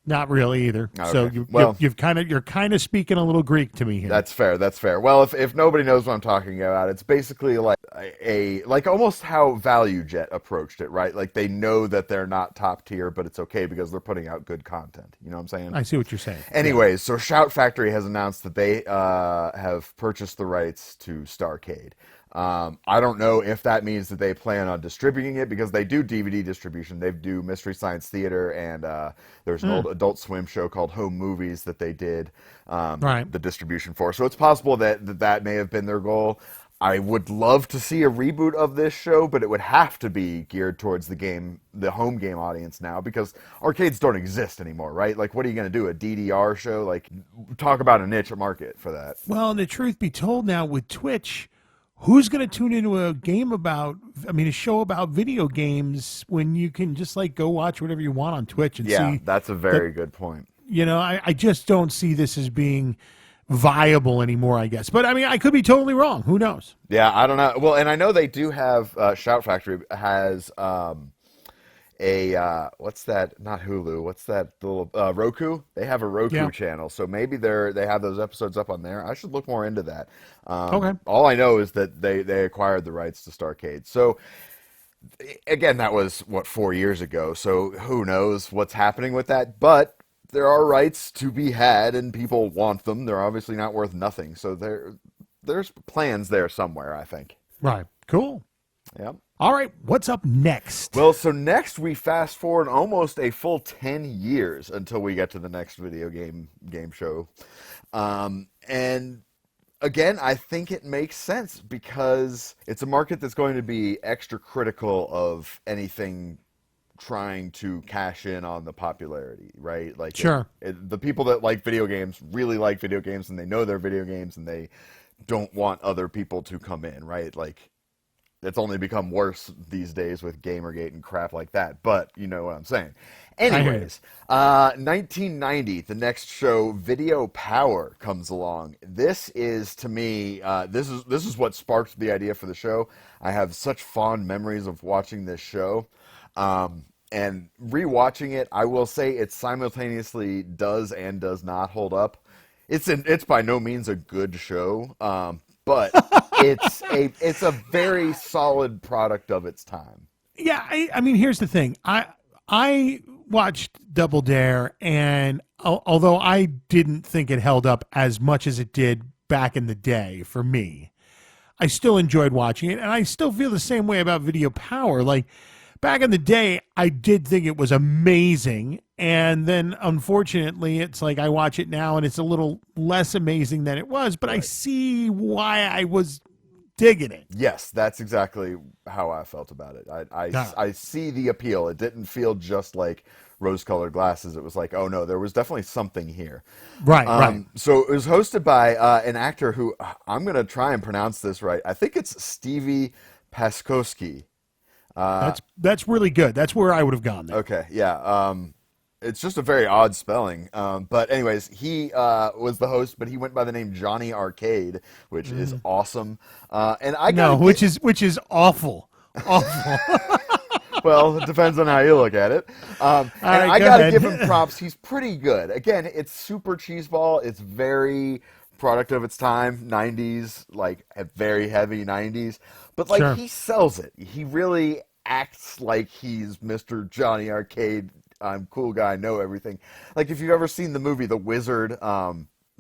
not really either. Okay. So you're kind of speaking a little Greek to me here. That's fair. That's fair. Well, if nobody knows what I'm talking about, it's basically like like almost how Value Jet approached it, right? Like they know that they're not top tier, but it's okay because they're putting out good content. You know what I'm saying? I see what you're saying. Anyways, so Shout Factory has announced that they have purchased the rights to Starcade. I don't know if that means that they plan on distributing it, because they do DVD distribution. They do Mystery Science Theater, and there's an old Adult Swim show called Home Movies that they did the distribution for. So it's possible that may have been their goal. I would love to see a reboot of this show, but it would have to be geared towards the home game audience now, because arcades don't exist anymore, right? Like, what are you going to do, a DDR show? Like, talk about a niche market for that. Well, and the truth be told, now with Twitch, who's going to tune into a show about video games when you can just like go watch whatever you want on Twitch and see? Yeah, that's a very good point. I just don't see this as being viable anymore, I guess. But I mean, I could be totally wrong. Who knows? Yeah, I don't know. Well, and I know they do have, Shout Factory has what's that? Not Hulu. What's that little Roku? They have a Roku channel, so maybe they have those episodes up on there. I should look more into that. Okay. All I know is that they acquired the rights to Starcade. So again, that was 4 years ago. So who knows what's happening with that? But there are rights to be had, and people want them. They're obviously not worth nothing. So there's plans there somewhere, I think. Right. Cool. Yep. All right, what's up next? Well, so next we fast forward almost a full 10 years until we get to the next video game show. And again, I think it makes sense because it's a market that's going to be extra critical of anything trying to cash in on the popularity, right? Like, sure. The people that like video games really like video games, and they know they're video games, and they don't want other people to come in, right? Like, it's only become worse these days with Gamergate and crap like that, but you know what I'm saying. Anyways, 1990, the next show, Video Power, comes along. This is, to me, this is what sparked the idea for the show. I have such fond memories of watching this show. And rewatching it, I will say it simultaneously does and does not hold up. It's by no means a good show, but it's a very solid product of its time. Yeah, I mean, here's the thing. I watched Double Dare, and although I didn't think it held up as much as it did back in the day for me, I still enjoyed watching it, and I still feel the same way about Video Power. Like, back in the day, I did think it was amazing, and then unfortunately, it's like I watch it now, and it's a little less amazing than it was, but right. I see why I was digging it. Yes, that's exactly how I felt about it. I see the appeal. It didn't feel just like rose-colored glasses. It was like, oh no, there was definitely something here. Right, right. So it was hosted by an actor who, I'm going to try and pronounce this right. I think it's Stevie Paskowski. That's really good. That's where I would have gone there. Okay, yeah. It's just a very odd spelling. But anyways, he was the host, but he went by the name Johnny Arcade, which is awesome. And which is awful. Awful. Well, it depends on how you look at it. And right, I got to ahead. give him props. He's pretty good. Again, it's super cheeseball. It's very product of its time, 90s, like very heavy 90s. But like Sure. He sells it. He really acts like he's Mr. Johnny Arcade. I'm cool guy, know everything. Like if you've ever seen the movie The Wizard,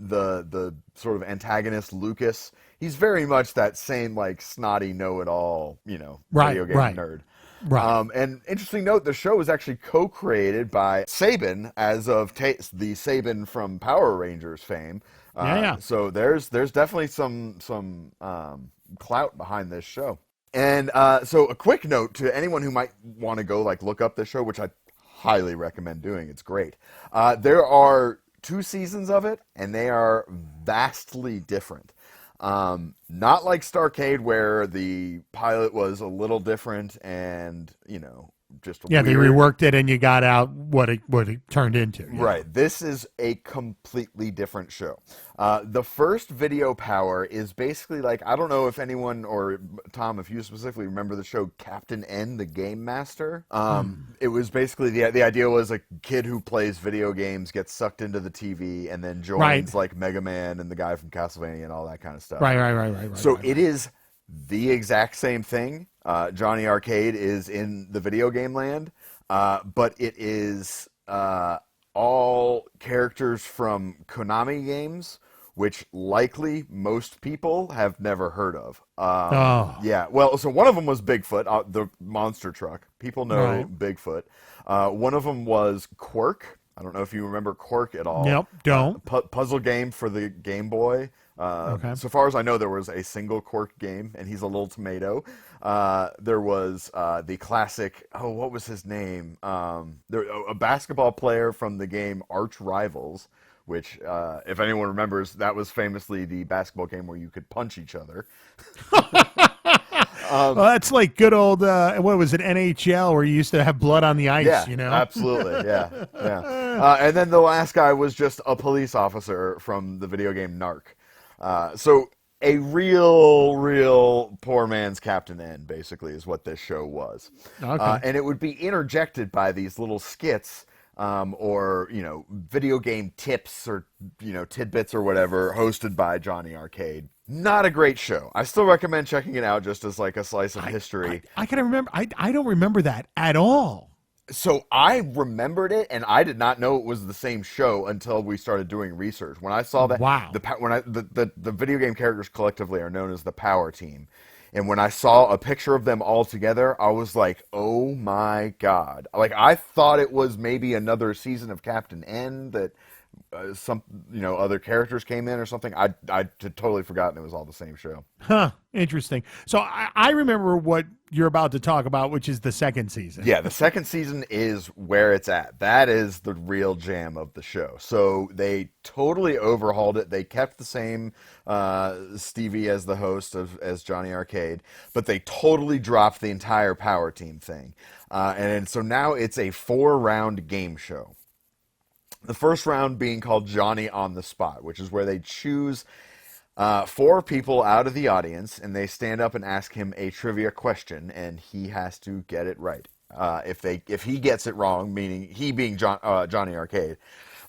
the sort of antagonist, Lucas, he's very much that same like snotty know-it-all, video game nerd. Right. And interesting note, the show was actually co-created by Saban, as of the Saban from Power Rangers fame. Yeah. So there's definitely some clout behind this show. And so a quick note to anyone who might want to go like look up this show, which I highly recommend doing. It's great. There are 2 seasons of it, and they are vastly different. Not like Starcade, where the pilot was a little different and, just Yeah, they weird. reworked it and you got out what it turned into. Yeah. Right. This is a completely different show. The first video power is basically like, I don't know if anyone, or Tom, if you specifically remember the show Captain N, the Game Master. It was basically, the idea was a kid who plays video games gets sucked into the TV and then joins like Mega Man and the guy from Castlevania and all that kind of stuff. Right. So it is the exact same thing. Johnny Arcade is in the video game land, but it is all characters from Konami games, which likely most people have never heard of. Yeah, well, so one of them was Bigfoot, the monster truck. People know Bigfoot. One of them was Quirk. I don't know if you remember Quirk at all. Nope, don't. Puzzle game for the Game Boy. So far as I know, there was a single Quirk game, and he's a little tomato. There was the classic, what was his name? A basketball player from the game Arch Rivals, which, if anyone remembers, that was famously the basketball game where you could punch each other. Well, that's like good old, what was it, NHL, where you used to have blood on the ice, Absolutely, yeah. And then the last guy was just a police officer from the video game Narc. So a real poor man's Captain N, basically, is what this show was. Okay. And it would be interjected by these little skits, or, video game tips or, tidbits or whatever, hosted by Johnny Arcade. Not a great show. I still recommend checking it out just as like a slice of history. I can remember. I don't remember that at all. So I remembered it, and I did not know it was the same show until we started doing research. When I saw that, the video game characters collectively are known as the Power Team, and when I saw a picture of them all together, I was like, "Oh my god!" Like I thought it was maybe another season of Captain N that some other characters came in or something. I had totally forgotten it was all the same show. Huh. Interesting. So I remember what you're about to talk about, which is the second season. Yeah, the second season is where it's at. That is the real jam of the show. So they totally overhauled it. They kept the same Stevie as the host as Johnny Arcade, but they totally dropped the entire Power Team thing. And so now it's a 4-round game show. The first round being called Johnny on the Spot, which is where they choose 4 people out of the audience, and they stand up and ask him a trivia question, and he has to get it right. If he gets it wrong, meaning he being Johnny Arcade,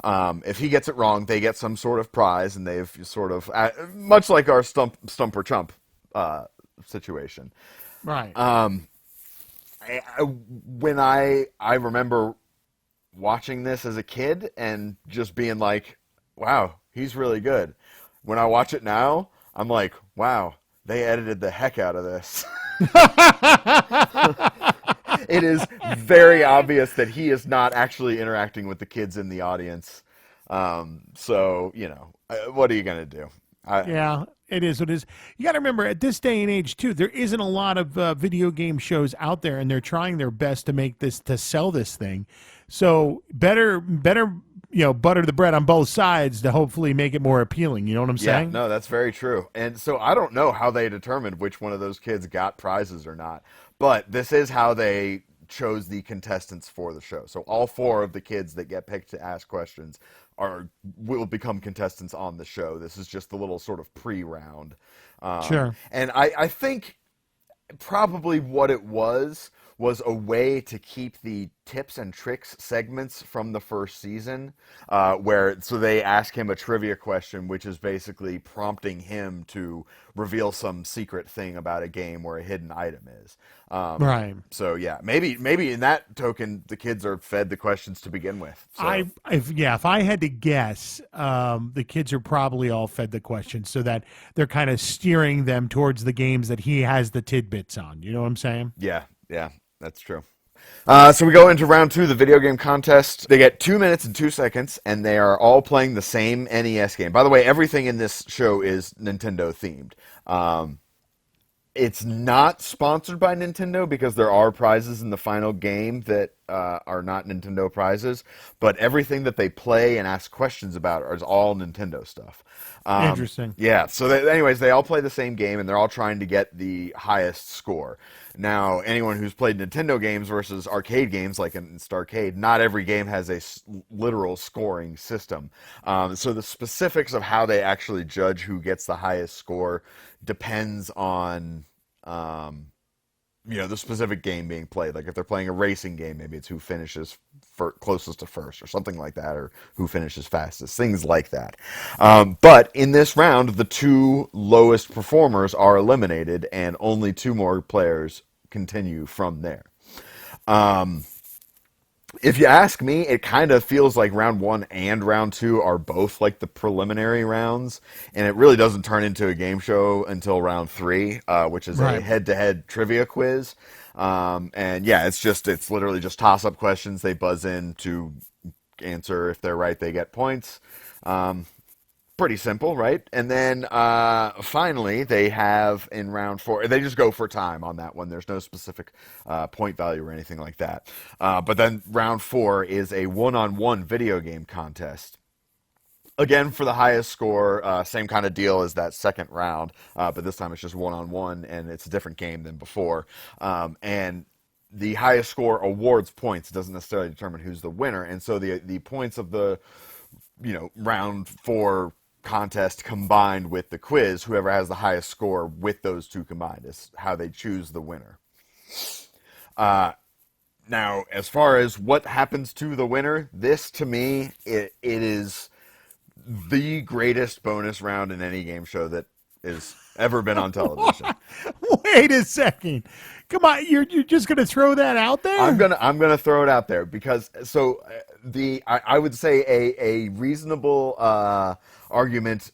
if he gets it wrong, they get some sort of prize, and they've sort of much like our stump or chump situation. Right. When I remember watching this as a kid and just being like, wow, he's really good. When I watch it now, I'm like, wow, they edited the heck out of this. It is very obvious that he is not actually interacting with the kids in the audience. So, what are you going to do? Yeah, it is what it is. You got to remember, at this day and age, too, there isn't a lot of video game shows out there, and they're trying their best to sell this thing. So better, butter the bread on both sides to hopefully make it more appealing. You know what I'm saying? Yeah, no, that's very true. And so I don't know how they determined which one of those kids got prizes or not, but this is how they chose the contestants for the show. So all 4 of the kids that get picked to ask questions will become contestants on the show. This is just the little sort of pre-round. Sure. And I think probably what it was was a way to keep the tips and tricks segments from the first season, so they ask him a trivia question, which is basically prompting him to reveal some secret thing about a game where a hidden item is. Right. So yeah, maybe in that token, the kids are fed the questions to begin with. So. If I had to guess, the kids are probably all fed the questions so that they're kind of steering them towards the games that he has the tidbits on. You know what I'm saying? Yeah, that's true. So we go into round 2, the video game contest. They get 2 minutes and 2 seconds, and they are all playing the same NES game. By the way, everything in this show is Nintendo themed. It's not sponsored by Nintendo because there are prizes in the final game that are not Nintendo prizes, but everything that they play and ask questions about is all Nintendo stuff. Interesting. Yeah, so anyways, they all play the same game, and they're all trying to get the highest score. Now, anyone who's played Nintendo games versus arcade games, like in Starcade, not every game has a literal scoring system. So the specifics of how they actually judge who gets the highest score depends on the specific game being played. Like if they're playing a racing game, maybe it's who finishes closest to first or something like that, or who finishes fastest, things like that. But in this round, the 2 lowest performers are eliminated, and only 2 more players continue from there. If you ask me, it kind of feels like round 1 and round 2 are both like the preliminary rounds, and it really doesn't turn into a game show until round 3, which is a head-to-head trivia quiz. And yeah, it's literally just toss-up questions. They buzz in to answer. If they're right, they get points. Pretty simple, right? And then finally, they have in round 4, they just go for time on that one. There's no specific point value or anything like that. But then round 4 is a one-on-one video game contest. Again, for the highest score, same kind of deal as that second round, but this time it's just one-on-one, and it's a different game than before. And the highest score awards points. It doesn't necessarily determine who's the winner. And so the points of the round 4 contest combined with the quiz, whoever has the highest score with those 2 combined is how they choose the winner. Now, as far as what happens to the winner, this to me, it is the greatest bonus round in any game show that has ever been on television. Wait a second. Come on, you're just gonna throw that out there? I'm gonna throw it out there because I would say a reasonable argument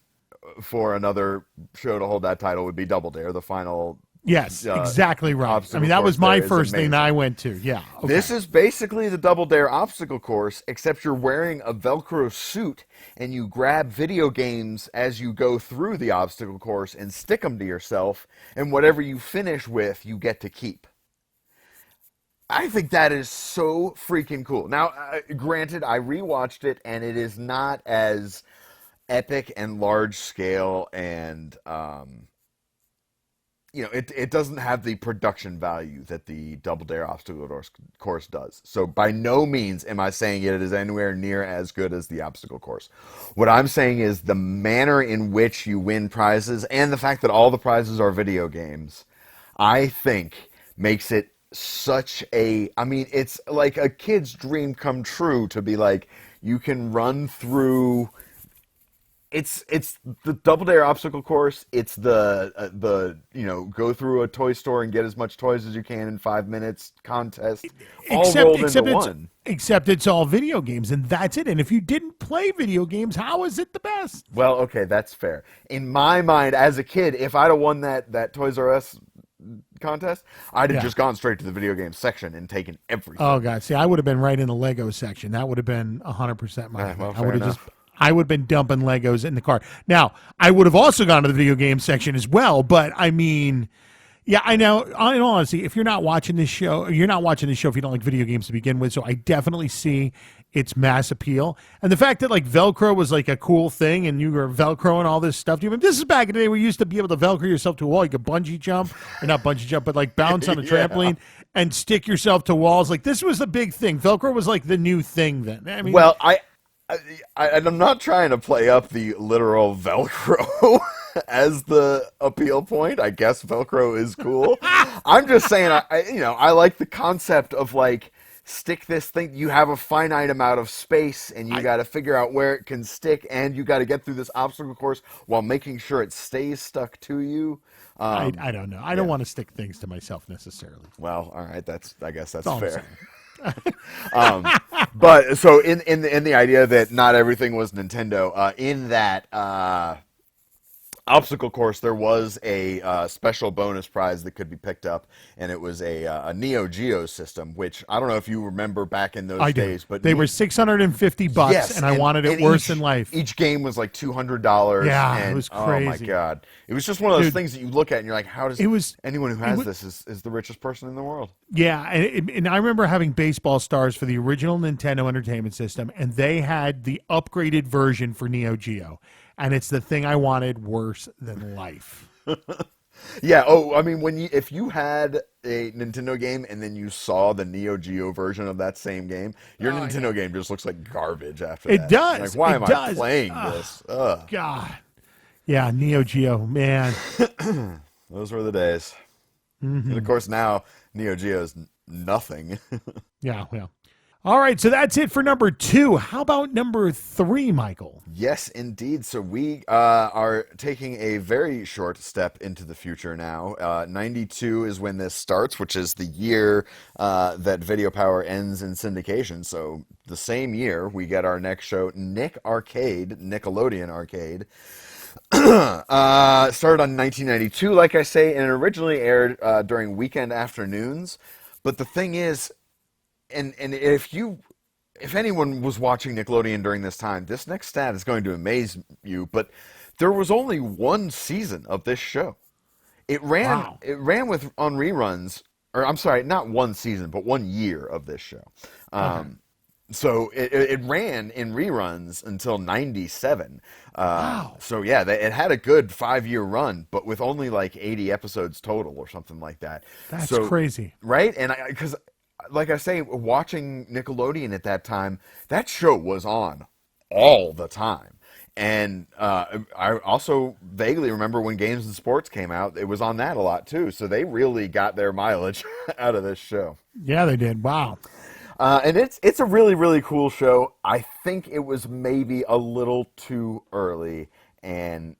for another show to hold that title would be Double Dare, the final. Yes, exactly right. I mean, that was my first thing that I went to. Yeah. Okay. This is basically the Double Dare obstacle course, except you're wearing a Velcro suit and you grab video games as you go through the obstacle course and stick them to yourself, and whatever you finish with, you get to keep. I think that is so freaking cool. Now, granted, I rewatched it, and it is not as epic and large scale, and it doesn't have the production value that the Double Dare obstacle course does. So by no means am I saying it is anywhere near as good as the obstacle course. What I'm saying is the manner in which you win prizes, and the fact that all the prizes are video games, I think makes it it's like a kid's dream come true to be like, you can run through. It's the Double Dare obstacle course. It's the go through a toy store and get as much toys as you can in 5 minutes contest, all rolled into one. Except it's all video games, and that's it. And if you didn't play video games, how is it the best? Well, okay, that's fair. In my mind, as a kid, if I'd have won that Toys R Us contest, I'd have just gone straight to the video game section and taken everything. Oh God, see, I would have been right in the Lego section. That would have been 100% my. Well, I would have been dumping Legos in the car. Now, I would have also gone to the video game section as well, but I mean, yeah, I know. In all honesty, if you're not watching this show, if you don't like video games to begin with, so I definitely see its mass appeal. And the fact that like Velcro was like a cool thing and you were Velcroing all this stuff. This is back in the day where you used to be able to Velcro yourself to a wall. You could bungee jump, or not bungee jump, but like bounce on a trampoline and stick yourself to walls. Like this was a big thing. Velcro was like the new thing then. I mean, I'm not trying to play up the literal Velcro as the appeal point. I guess Velcro is cool. I'm just saying, I like the concept of like, stick this thing. You have a finite amount of space, and you got to figure out where it can stick, and you got to get through this obstacle course while making sure it stays stuck to you. I don't know. I don't want to stick things to myself necessarily. Well, all right. I guess that's all I'm fair. But so in the idea that not everything was Nintendo, in that obstacle course, there was a special bonus prize that could be picked up, and it was a Neo Geo system, which I don't know if you remember back in those days, but they were $650, yes, and I wanted it worse than life. Each game was like $200. Yeah, and, it was crazy. Oh my god, it was just one of those things that you look at and you're like, how does anyone who has this is the richest person in the world? Yeah, and I remember having Baseball Stars for the original Nintendo Entertainment System, and they had the upgraded version for Neo Geo. And it's the thing I wanted worse than life. Yeah. Oh, I mean, if you had a Nintendo game and then you saw the Neo Geo version of that same game, your Nintendo game just looks like garbage after that. It does. Like, why am I does. playing this? Ugh. God. Yeah, Neo Geo, man. Those were the days. And of course, now Neo Geo is nothing. Yeah, well. All right, so that's it for number 2. How about number 3, Michael? Yes, indeed. So we are taking a very short step into the future now. 92 is when this starts, which is the year that Video Power ends in syndication. So the same year, we get our next show, Nick Arcade, Nickelodeon Arcade. Started on 1992, like I say, and it originally aired during weekend afternoons. But the thing is, and if anyone was watching Nickelodeon during this time, this next stat is going to amaze you, but there was only one season of this show. It ran on reruns, or I'm sorry, not one season, but 1 year of this show. So it ran in reruns until 97. Wow. So yeah, it had a good 5-year run, but with only like 80 episodes total or something like that. That's crazy. Right? And because like I say, watching Nickelodeon at that time, that show was on all the time. And I also vaguely remember when Games and Sports came out, it was on that a lot too. So they really got their mileage out of this show. Yeah, they did. Wow. And it's a really, really cool show. I think it was maybe a little too early, and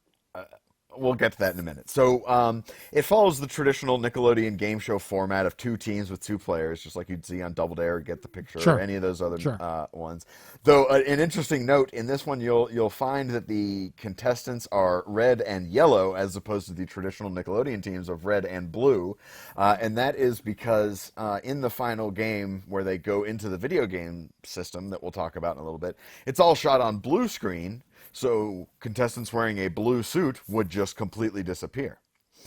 we'll get to that in a minute. So it follows the traditional Nickelodeon game show format of 2 teams with 2 players, just like you'd see on Double Dare, Get the Picture, or any of those other ones. Though an interesting note, in this one you'll find that the contestants are red and yellow as opposed to the traditional Nickelodeon teams of red and blue. And that is because in the final game where they go into the video game system that we'll talk about in a little bit, it's all shot on blue screen. So contestants wearing a blue suit would just completely disappear.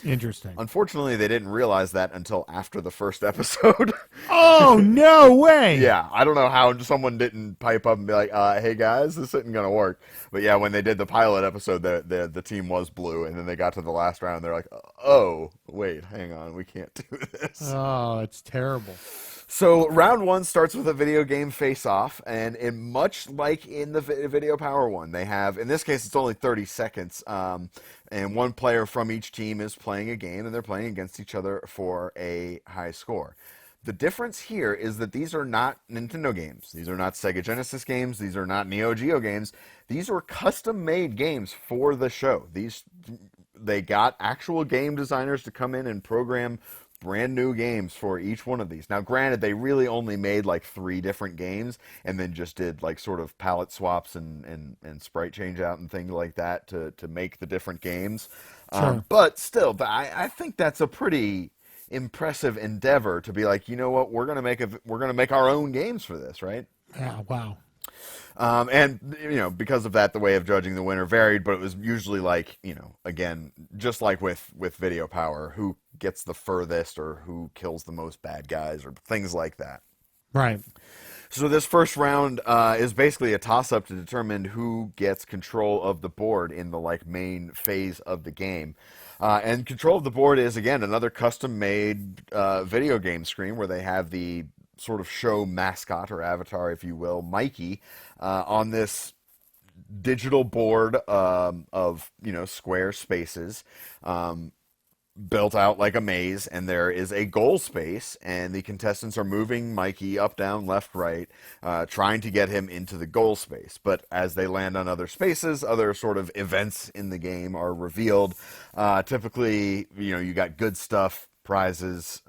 Interesting. Unfortunately, they didn't realize that until after the first episode. Oh, no way. Yeah, I don't know how someone didn't pipe up and be like, hey guys, this isn't going to work. But yeah, when they did the pilot episode, the team was blue, and then they got to the last round, they're like, oh, wait, hang on, we can't do this. Oh, it's terrible. So round 1 starts with a video game face-off, and much like in the Video Power one, they have, in this case, it's only 30 seconds, and one player from each team is playing a game, and they're playing against each other for a high score. The difference here is that these are not Nintendo games. These are not Sega Genesis games. These are not Neo Geo games. These were custom-made games for the show. They got actual game designers to come in and program brand new games for each one of these. Now, granted, they really only made like 3 different games and then just did like sort of palette swaps and sprite change out and things like that to make the different games. Sure. But still, I think that's a pretty impressive endeavor to be like, you know what, we're gonna make our own games for this, right? Yeah, wow. And, because of that, the way of judging the winner varied, but it was usually like, again, just like with Video Power, who gets the furthest or who kills the most bad guys or things like that. Right. So this first round is basically a toss-up to determine who gets control of the board in the main phase of the game. And control of the board is, again, another custom-made video game screen where they have the sort of show mascot or avatar, if you will, Mikey, on this digital board of square spaces built out like a maze, and there is a goal space, and the contestants are moving Mikey up, down, left, right, trying to get him into the goal space. But as they land on other spaces, other sort of events in the game are revealed. Typically, you got good stuff, prizes,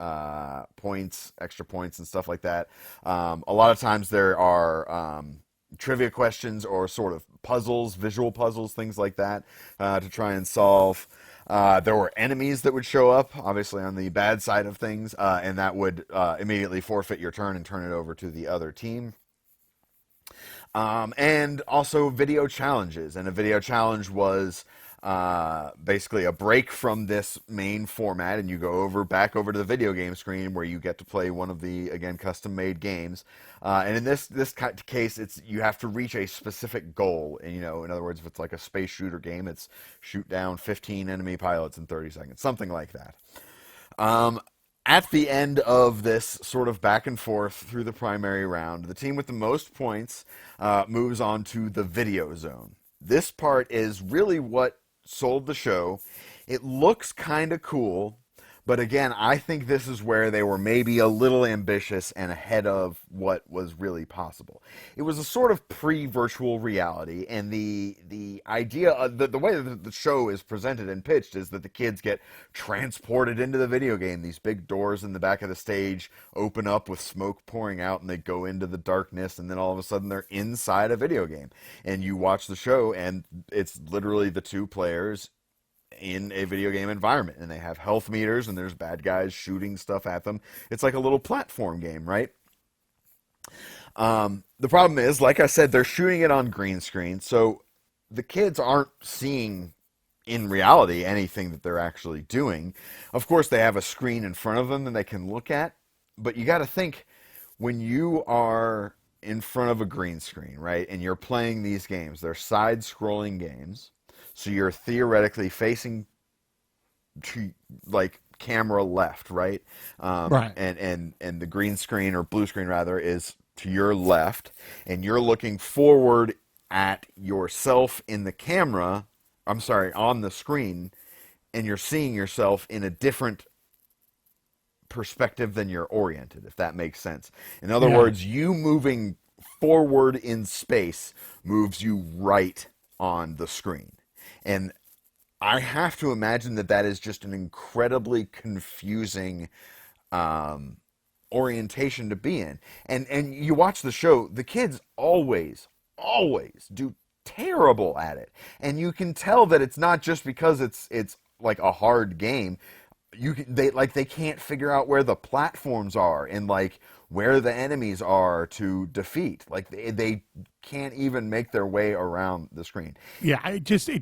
points, extra points, and stuff like that. A lot of times there are trivia questions or sort of puzzles, visual puzzles, things like that, to try and solve. There were enemies that would show up, obviously on the bad side of things, and that would immediately forfeit your turn and turn it over to the other team. And also video challenges. And a video challenge was basically a break from this main format, and you go back over to the video game screen where you get to play one of the, again, custom-made games. And in this case, you have to reach a specific goal. And, in other words, if it's like a space shooter game, it's shoot down 15 enemy pilots in 30 seconds, something like that. At the end of this sort of back and forth through the primary round, the team with the most points moves on to the video zone. This part is really what sold the show. It looks kind of cool, but again, I think this is where they were maybe a little ambitious and ahead of what was really possible. It was a sort of pre-virtual reality, and the idea, the way that the show is presented and pitched is that the kids get transported into the video game. These big doors in the back of the stage open up with smoke pouring out, and they go into the darkness, and then all of a sudden they're inside a video game. And you watch the show, and it's literally the two players in a video game environment, and they have health meters, and there's bad guys shooting stuff at them. It's like a little platform game, right? The problem is, like I said, they're shooting it on green screen, so the kids aren't seeing in reality anything that they're actually doing. Of course, they have a screen in front of them that they can look at, but you got to think, when you are in front of a green screen, right, and you're playing these games, they're side-scrolling games. So you're theoretically facing to like camera left, right? Right. And the green screen, or blue screen rather, is to your left, and you're looking forward at yourself in the camera. I'm sorry, on the screen, and you're seeing yourself in a different perspective than you're oriented, if that makes sense. In other words, you moving forward in space moves you right on the screen. And I have to imagine that is just an incredibly confusing orientation to be in. And you watch the show, the kids always do terrible at it. And you can tell that it's not just because it's like a hard game. They can't figure out where the platforms are and like where the enemies are to defeat. Like they can't even make their way around the screen. Yeah, if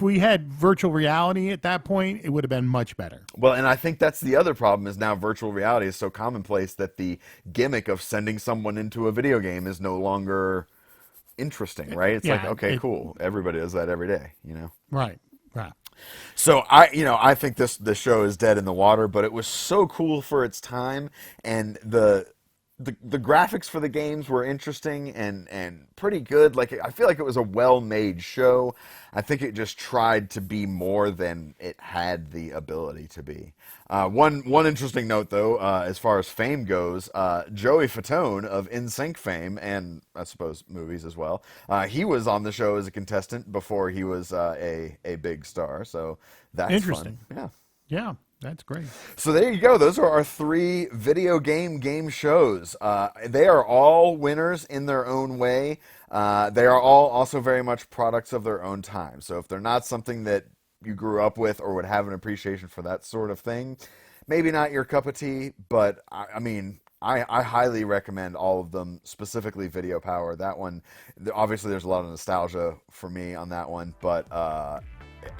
we had virtual reality at that point, it would have been much better. Well, and I think that's the other problem, is now virtual reality is so commonplace that the gimmick of sending someone into a video game is no longer interesting, right? It's like, okay, cool. Everybody does that every day, Right. So I think this show is dead in the water, but it was so cool for its time, and the graphics for the games were interesting and pretty good. Like, I feel like it was a well-made show. I think it just tried to be more than it had the ability to be. One interesting note, though, as far as fame goes, Joey Fatone of NSYNC fame, and I suppose movies as well, he was on the show as a contestant before he was a big star. So that's interesting. Fun. Yeah. That's great. So there you go. Those are our 3 video game shows. They are all winners in their own way. They are all also very much products of their own time. So if they're not something that you grew up with or would have an appreciation for that sort of thing, maybe not your cup of tea, but I mean, I highly recommend all of them, specifically Video Power. That one, obviously there's a lot of nostalgia for me on that one, but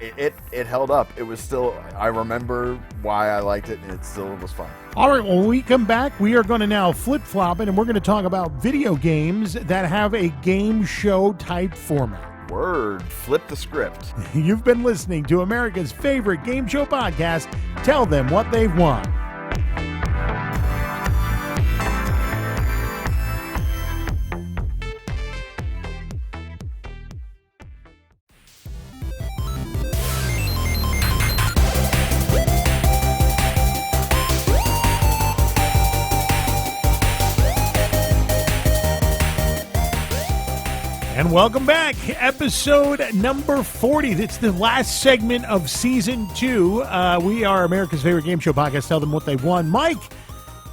it held up. It was still, I remember why I liked it, and it still was fun. All right, when we come back, we are going to now flip-flop it, and we're going to talk about video games that have a game show type format. Word, flip the script. You've been listening to America's favorite game show podcast, Tell Them What They've Won. And welcome back. Episode number 40. It's the last segment of season 2. We are America's favorite game show podcast. Tell them what they won. Mike,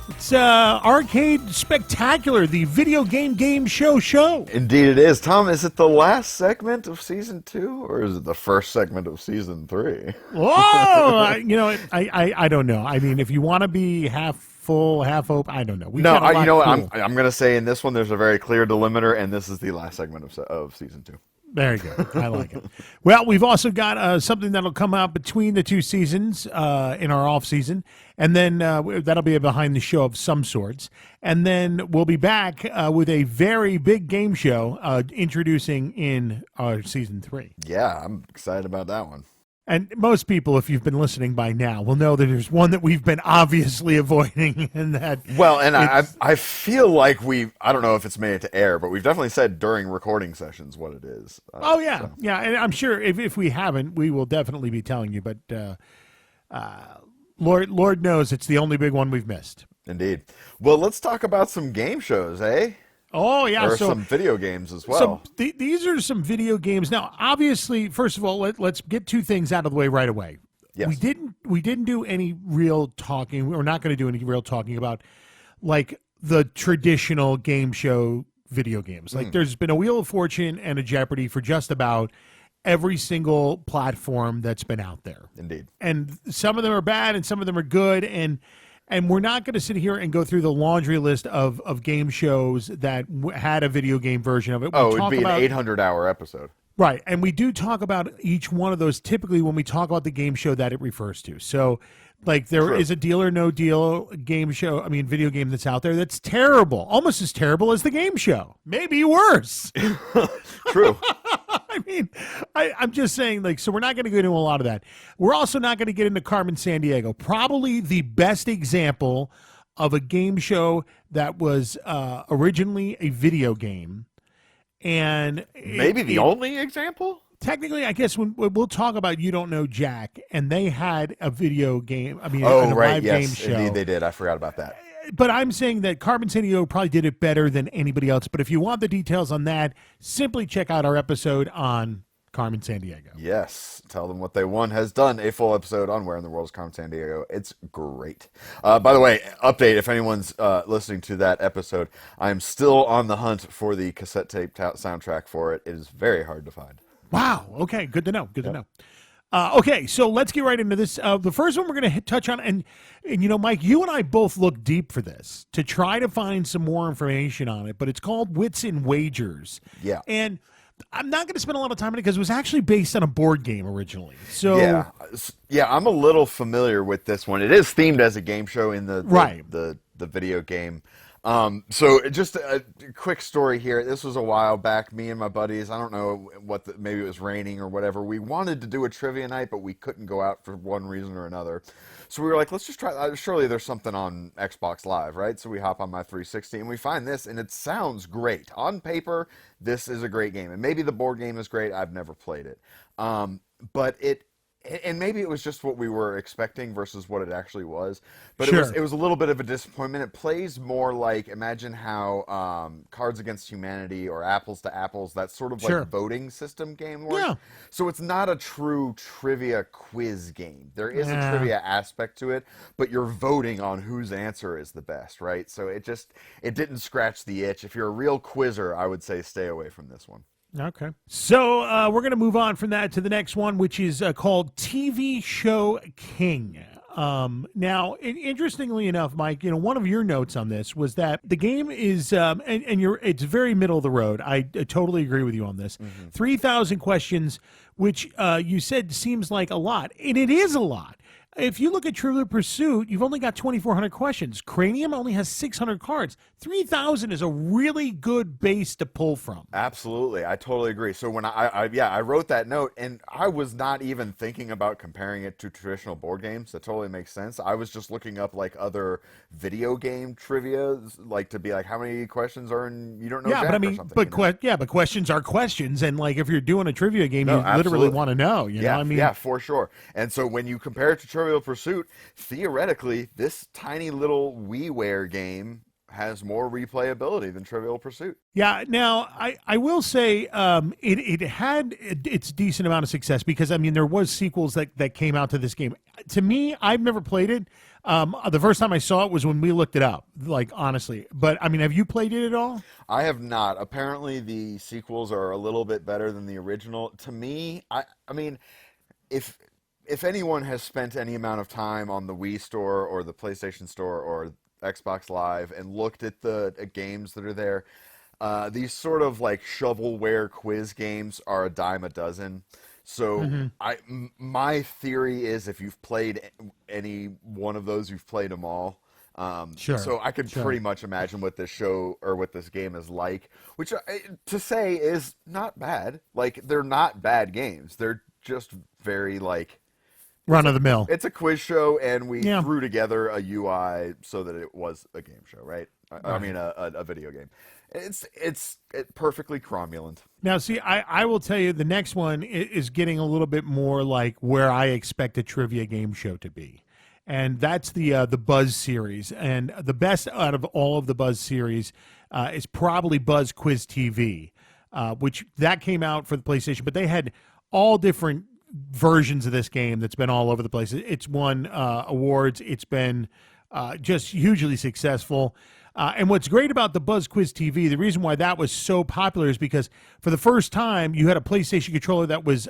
it's Arcade Spectacular, the video game show. Indeed it is. Tom, is it the last segment of season 2 or is it the first segment of season 3? Whoa! I don't know. I mean, if you want to be half full, half open, I don't know. You know what? I'm going to say in this one there's a very clear delimiter, and this is the last segment of season 2. There you go. I like it. Well, we've also got something that'll come out between the two seasons in our off season, and then that'll be a behind the show of some sorts. And then we'll be back with a very big game show introducing in our season 3. Yeah, I'm excited about that one. And most people, if you've been listening by now, will know that there's one that we've been obviously avoiding, and that. Well, and I feel like I don't know if it's made it to air, but we've definitely said during recording sessions what it is. Yeah, and I'm sure if we haven't, we will definitely be telling you. But Lord knows it's the only big one we've missed. Indeed. Well, let's talk about some game shows, eh? Oh, yeah. Or some video games as well. These are some video games. Now, obviously, first of all, let's get two things out of the way right away. Yes. We didn't do any real talking. We're not going to do any real talking about like the traditional game show video games. Like there's been a Wheel of Fortune and a Jeopardy for just about every single platform that's been out there. Indeed. And some of them are bad and some of them are good, and we're not going to sit here and go through the laundry list of game shows that had a video game version of it. It'd be an 800-hour episode. Right, and we do talk about each one of those typically when we talk about the game show that it refers to. So, like, there is a Deal or No Deal video game that's out there that's terrible, almost as terrible as the game show. Maybe worse. True. I'm just saying, like, so we're not going to get into a lot of that. We're also not going to get into Carmen Sandiego, probably the best example of a game show that was originally a video game. And maybe the only example? Technically, I guess when we'll talk about You Don't Know Jack, and they had a video game, live game show. Indeed they did. I forgot about that. But I'm saying that Carmen Sandiego probably did it better than anybody else. But if you want the details on that, simply check out our episode on Carmen Sandiego. Yes. Tell Them What They Won has done a full episode on Where in the World is Carmen Sandiego. It's great. By the way, update, if anyone's listening to that episode, I'm still on the hunt for the cassette tape soundtrack for it. It is very hard to find. Wow. Okay. Good to know. Good to know. Okay, so let's get right into this. The first one we're going to touch on, and Mike, you and I both look deep for this to try to find some more information on it, but it's called Wits and Wagers. Yeah. And I'm not going to spend a lot of time on it because it was actually based on a board game originally. So yeah, I'm a little familiar with this one. It is themed as a game show in the video game. So just a quick story here. This was a while back. Me and my buddies, I don't know maybe it was raining or whatever. We wanted to do a trivia night, but we couldn't go out for one reason or another. So we were like, let's just try. Surely there's something on Xbox Live, right? So we hop on my 360 and we find this, and it sounds great. On paper, this is a great game. And maybe the board game is great. I've never played it. But and maybe it was just what we were expecting versus what it actually was. But it was a little bit of a disappointment. It plays more like, imagine how Cards Against Humanity or Apples to Apples, that sort of like voting system game works. Yeah. So it's not a true trivia quiz game. There is a trivia aspect to it, but you're voting on whose answer is the best, right? So it didn't scratch the itch. If you're a real quizzer, I would say stay away from this one. Okay. So we're going to move on from that to the next one, which is called TV Show King. Now, interestingly enough, Mike, one of your notes on this was that the game is, it's very middle of the road. I totally agree with you on this. 3,000 questions, which you said seems like a lot, and it is a lot. If you look at Trivial Pursuit, you've only got 2,400 questions. Cranium only has 600 cards. 3,000 is a really good base to pull from. Absolutely. I totally agree. So when I wrote that note, and I was not even thinking about comparing it to traditional board games. That totally makes sense. I was just looking up like other video game trivia, like to be like, how many questions are in You Don't Know Jack or something. But questions are questions. And like if you're doing a trivia game, you literally want to know. You know what I mean? Yeah, for sure. And so when you compare it to Trivial Pursuit, theoretically, this tiny little WiiWare game has more replayability than Trivial Pursuit. Yeah. Now, I will say it had its decent amount of success because, I mean, there was sequels that came out to this game. To me, I've never played it. The first time I saw it was when we looked it up, like, honestly. But, I mean, have you played it at all? I have not. Apparently, the sequels are a little bit better than the original. To me, I mean, if anyone has spent any amount of time on the Wii Store or the PlayStation Store or Xbox Live and looked at the games that are there, these sort of like shovelware quiz games are a dime a dozen. So my theory is if you've played any one of those, you've played them all. Sure. So I could pretty much imagine what this show or what this game is like, which to say is not bad. Like, they're not bad games. They're just very like Run of the mill. it's a quiz show, and we threw together a UI so that it was a game show, right? I mean, a video game. It's perfectly cromulent. Now, see, I will tell you the next one is getting a little bit more like where I expect a trivia game show to be. And that's the Buzz series. And the best out of all of the Buzz series is probably Buzz Quiz TV, which that came out for the PlayStation. But they had all different versions of this game that's been all over the place. It's won awards. It's been just hugely successful. And what's great about the Buzz Quiz TV, the reason why that was so popular is because for the first time you had a PlayStation controller that was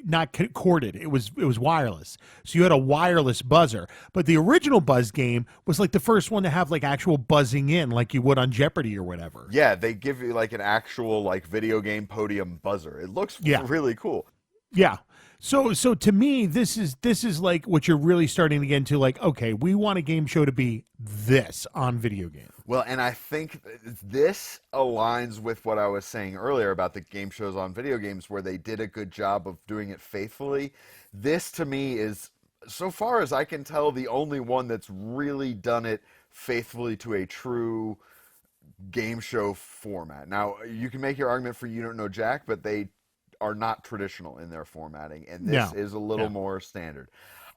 not corded. It was wireless. So you had a wireless buzzer. But the original Buzz game was like the first one to have like actual buzzing in like you would on Jeopardy or whatever. Yeah, they give you like an actual like video game podium buzzer. It looks really cool. Yeah. So to me, this is like what you're really starting to get into. Like, okay, we want a game show to be this on video games. Well, and I think this aligns with what I was saying earlier about the game shows on video games where they did a good job of doing it faithfully. This, to me, is, so far as I can tell, the only one that's really done it faithfully to a true game show format. Now, you can make your argument for You Don't Know Jack, but they are not traditional in their formatting, and this is a little more standard.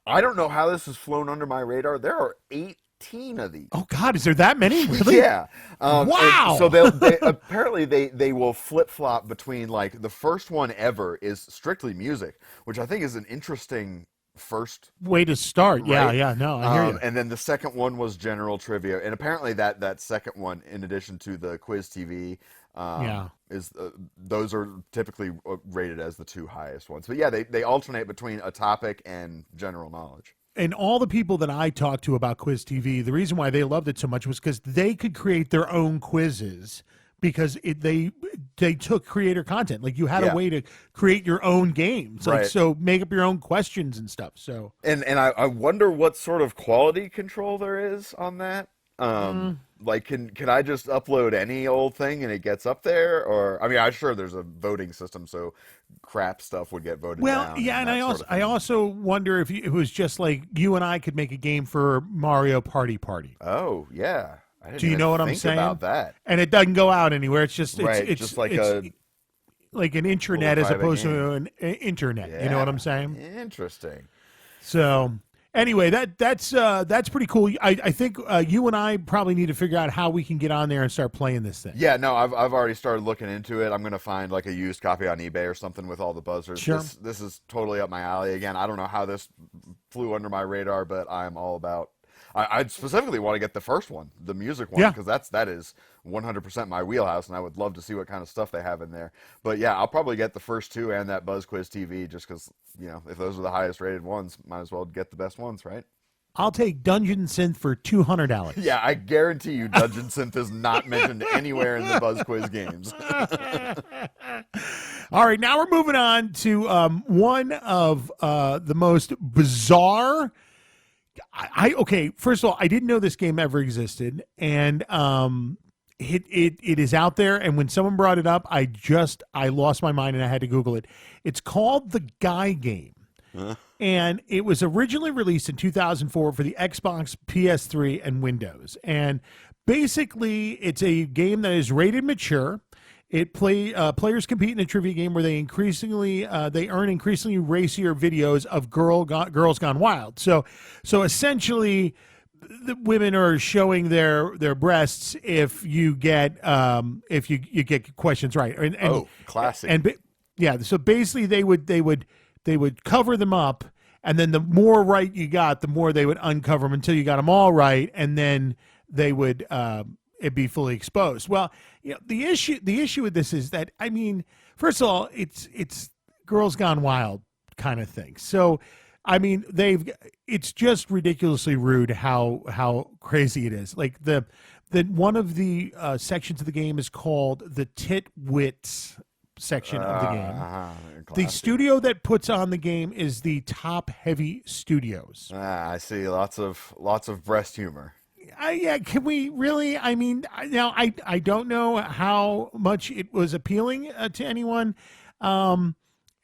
I don't know how this has flown under my radar. There are 18 of these. Oh God, is there that many? Really? Yeah. Wow. So they apparently they will flip flop between, like, the first one ever is strictly music, which I think is an interesting first way to start. Right? Yeah. No, I hear you. And then the second one was general trivia, and apparently that second one, in addition to the quiz TV, is those are typically rated as the two highest ones. But yeah, they alternate between a topic and general knowledge. And all the people that I talked to about Quiz TV, the reason why they loved it so much was because they could create their own quizzes because they took creator content. Like, you had a way to create your own games. Like, so make up your own questions and stuff. So and I wonder what sort of quality control there is on that. Like, can I just upload any old thing and it gets up there? Or, I mean, I'm sure there's a voting system, so crap stuff would get voted down. Well, yeah, and I also wonder if it was just like you and I could make a game for Mario Party. Oh, yeah. I didn't Do you even know what I'm think saying? about that. And it doesn't go out anywhere. It's just it's just like an intranet as opposed to an internet. Yeah. You know what I'm saying? Interesting. So anyway, that's pretty cool. I think you and I probably need to figure out how we can get on there and start playing this thing. Yeah, no, I've already started looking into it. I'm going to find like a used copy on eBay or something with all the buzzers. Sure. This is totally up my alley. Again, I don't know how this flew under my radar, but I'm all about. I specifically want to get the first one, the music one, because that is 100% my wheelhouse, and I would love to see what kind of stuff they have in there. But yeah, I'll probably get the first two and that Buzz Quiz TV, just because, you know, if those are the highest rated ones, might as well get the best ones, right? I'll take Dungeon Synth for $200, Alex. Yeah, I guarantee you Dungeon Synth is not mentioned anywhere in the Buzz Quiz games. All right, now we're moving on to one of the most bizarre. Okay, first of all, I didn't know this game ever existed, and it is out there. And when someone brought it up, I lost my mind and I had to Google it. It's called The Guy Game. And it was originally released in 2004 for the Xbox, PS3, and Windows. And basically, it's a game that is rated mature. Players compete in a trivia game where they earn increasingly racier videos of girls gone wild. So essentially, the women are showing their breasts if you get you get questions right. And classic. Yeah, so basically they would cover them up, and then the more right you got, the more they would uncover them until you got them all right, and then they would it be fully exposed. Well, the issue with this is that, I mean, first of all, it's Girls Gone Wild kind of thing. So, I mean, it's just ridiculously rude how crazy it is. Like the one of the sections of the game is called the Titwits section of the game. The studio that puts on the game is the Top Heavy Studios. I see lots of breast humor. Yeah, can we really? I mean, now I don't know how much it was appealing to anyone.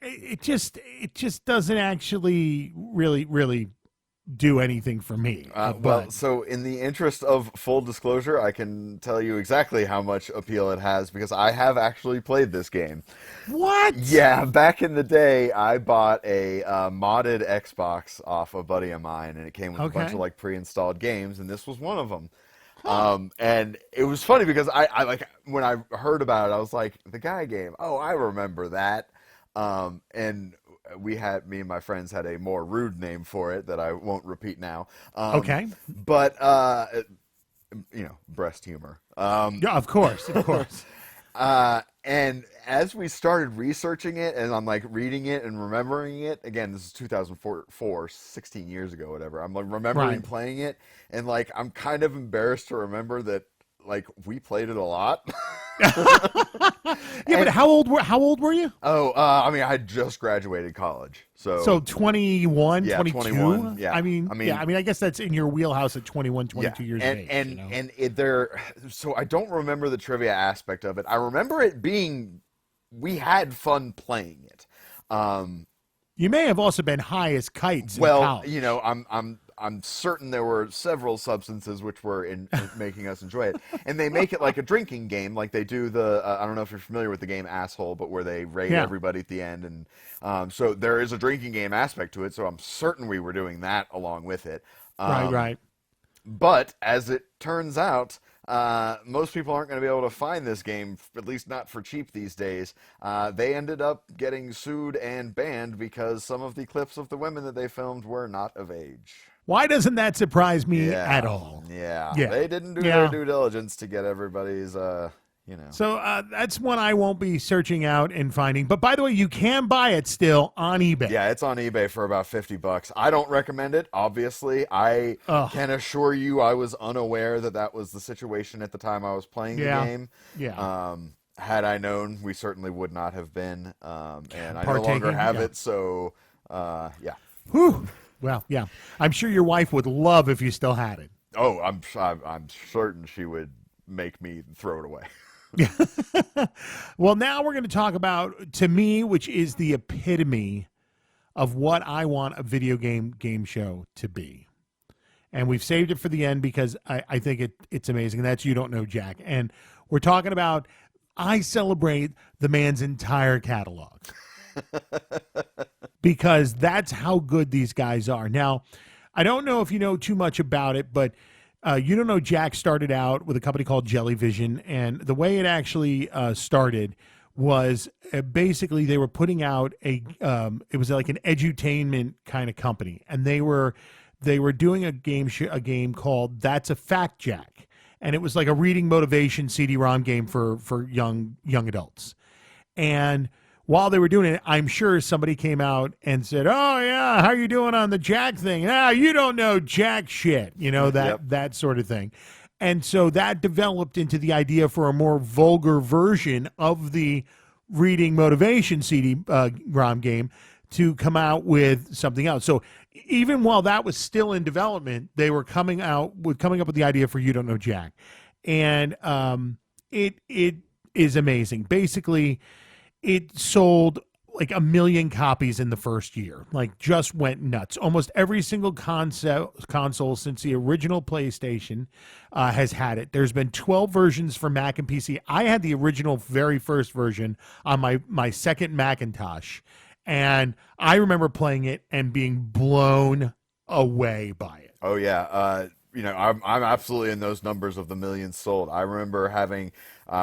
It just doesn't actually really do anything for me. Well, so in the interest of full disclosure, I can tell you exactly how much appeal it has because I have actually played this game. What? Yeah, back in the day, I bought a modded Xbox off a buddy of mine, and it came with a bunch of like pre-installed games, and this was one of them. And it was funny because I like when I heard about it, I was like, the Guy game. Oh, I remember that. And me and my friends had a more rude name for it that I won't repeat now. But breast humor. Yeah, of course. And as we started researching it, and I'm like reading it and remembering it, again, this is 2004, 16 years ago, whatever. I'm like remembering playing it, and like I'm kind of embarrassed to remember that like we played it a lot. But how old were you? I mean, I had just graduated college, so 21, 22. 21, yeah. I mean, I guess that's in your wheelhouse at 21, 22 years of age. So I don't remember the trivia aspect of it. I remember it being, we had fun playing it. You may have also been high as kites. In college. I'm certain there were several substances which were in making us enjoy it, and they make it like a drinking game, like they do I don't know if you're familiar with the game Asshole, but where they rate everybody at the end, and so there is a drinking game aspect to it. So I'm certain we were doing that along with it. Right. But as it turns out, most people aren't going to be able to find this game, at least not for cheap these days. They ended up getting sued and banned because some of the clips of the women that they filmed were not of age. Why doesn't that surprise me at all? Yeah. They didn't do their due diligence to get everybody's, So that's one I won't be searching out and finding. But by the way, you can buy it still on eBay. Yeah, it's on eBay for about $50. I don't recommend it, obviously. I can assure you I was unaware that was the situation at the time I was playing the game. Yeah. Had I known, we certainly would not have been. And I no longer have it, so yeah. Whew. Well, yeah. I'm sure your wife would love if you still had it. Oh, I'm certain she would make me throw it away. Well, now we're going to talk about, to me, which is the epitome of what I want a video game show to be. And we've saved it for the end because I think it's amazing. That's You Don't Know Jack. And we're talking about, I celebrate the man's entire catalog. Because that's how good these guys are. Now, I don't know if you know too much about it, but You Don't Know Jack started out with a company called Jellyvision, and the way it actually started was basically they were putting out it was like an edutainment kind of company, and they were doing a game called That's a Fact, Jack, and it was like a reading motivation CD-ROM game for young adults, and while they were doing it, I'm sure somebody came out and said, "Oh yeah, how you doing on the Jack thing? Ah, you don't know Jack shit," that sort of thing. And so that developed into the idea for a more vulgar version of the reading motivation CD-ROM game to come out with something else. So even while that was still in development, they were coming up with the idea for You Don't Know Jack, and it is amazing. Basically, it sold like 1 million copies in the first year, like just went nuts. Almost every single console since the original PlayStation has had it. There's been 12 versions for Mac and PC. I had the original very first version on my second Macintosh, and I remember playing it and being blown away by it. Oh, yeah. I'm absolutely in those numbers of the millions sold. I remember having,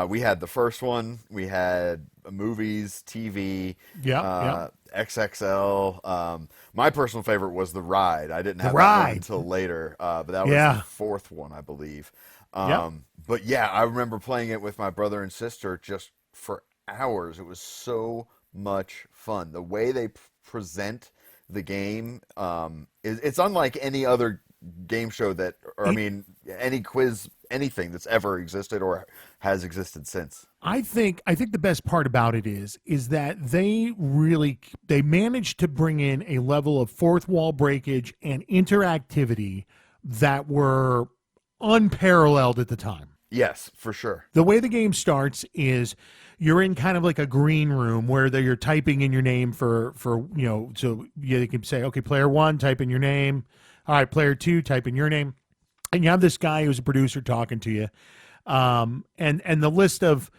we had the first one, we had movies, TV, XXL. My personal favorite was The Ride. I didn't have that one until later, but that was the fourth one, I believe. But yeah, I remember playing it with my brother and sister just for hours. It was so much fun. The way they present the game, it's unlike any other game show any quiz, anything that's ever existed or has existed since. I think the best part about it is that they managed to bring in a level of fourth wall breakage and interactivity that were unparalleled at the time. Yes, for sure. The way the game starts is you're in kind of like a green room where you're typing in your name for so you can say, okay, player 1, type in your name. All right, player 2, type in your name. And you have this guy who's a producer talking to you. And the list of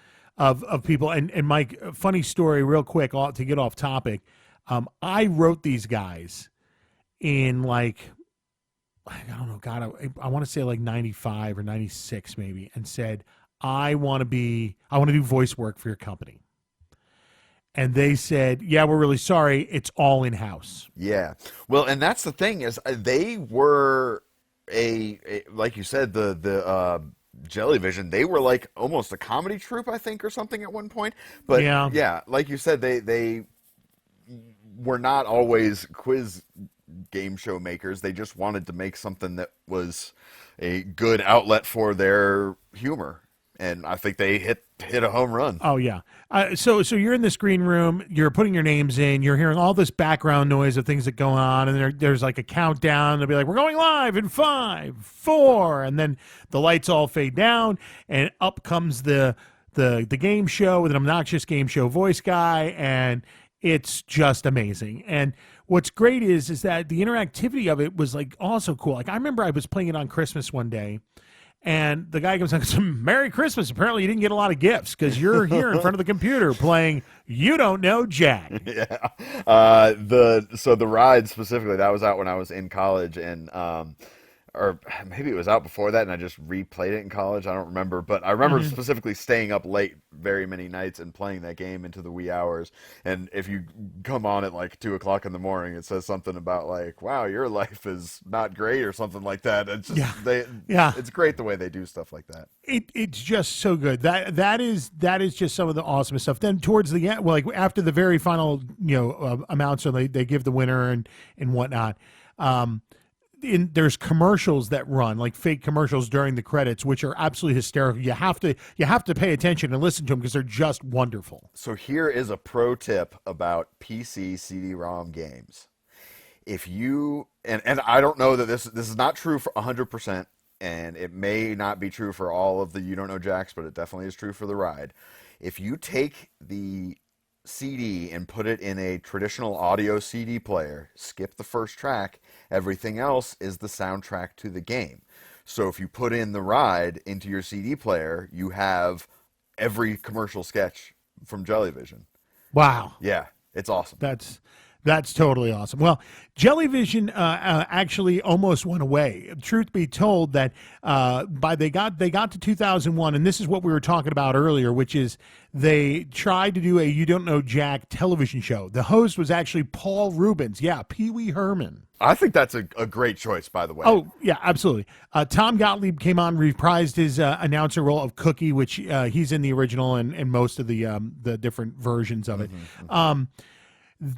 people, and Mike, funny story real quick to get off topic. I wrote these guys in I don't know, God, I want to say 95 or 96 maybe, and said, I want to do voice work for your company. And they said, yeah, we're really sorry. It's all in-house. Yeah. Well, and that's the thing is they were like you said, the Jellyvision, they were like almost a comedy troupe, I think, or something at one point. But yeah, like you said, they were not always quiz game show makers. They just wanted to make something that was a good outlet for their humor. And I think they hit a home run. Oh, yeah. So you're in this green room. You're putting your names in. You're hearing all this background noise of things that go on. And there's like a countdown. They'll be like, we're going live in 5, 4. And then the lights all fade down. And up comes the game show with an obnoxious game show voice guy. And it's just amazing. And what's great is that the interactivity of it was like also cool. Like I remember I was playing it on Christmas one day. And the guy comes out and says, Merry Christmas. Apparently you didn't get a lot of gifts because you're here in front of the computer playing You Don't Know Jack. Yeah. So the Ride specifically, that was out when I was in college, and or maybe it was out before that and I just replayed it in college. I don't remember, but I remember specifically staying up late very many nights and playing that game into the wee hours. And if you come on at 2:00 in the morning, it says something about wow, your life is not great or something like that. It's just, it's great the way they do stuff like that. It's just so good. That is just some of the awesome stuff. Then towards the end, after the very final, announcer, they give the winner and whatnot. There's commercials that run, like fake commercials during the credits, which are absolutely hysterical. You have to pay attention and listen to them because they're just wonderful. So here is a pro tip about PC CD-ROM games. If you and I don't know that this is not true for 100%, and it may not be true for all of the You Don't Know Jacks, but it definitely is true for the Ride. If you take the CD and put it in a traditional audio CD player, skip the first track, everything else is the soundtrack to the game. So if you put in the Ride into your CD player, you have every commercial sketch from Jellyvision. Wow. Yeah, it's awesome. That's totally awesome. Well, Jellyvision actually almost went away. Truth be told, that they got to 2001, and this is what we were talking about earlier, which is they tried to do a You Don't Know Jack television show. The host was actually Paul Rubens. Yeah, Pee Wee Herman. I think that's a great choice, by the way. Oh, yeah, absolutely. Tom Gottlieb came on, reprised his announcer role of Cookie, which he's in the original and most of the different versions of it.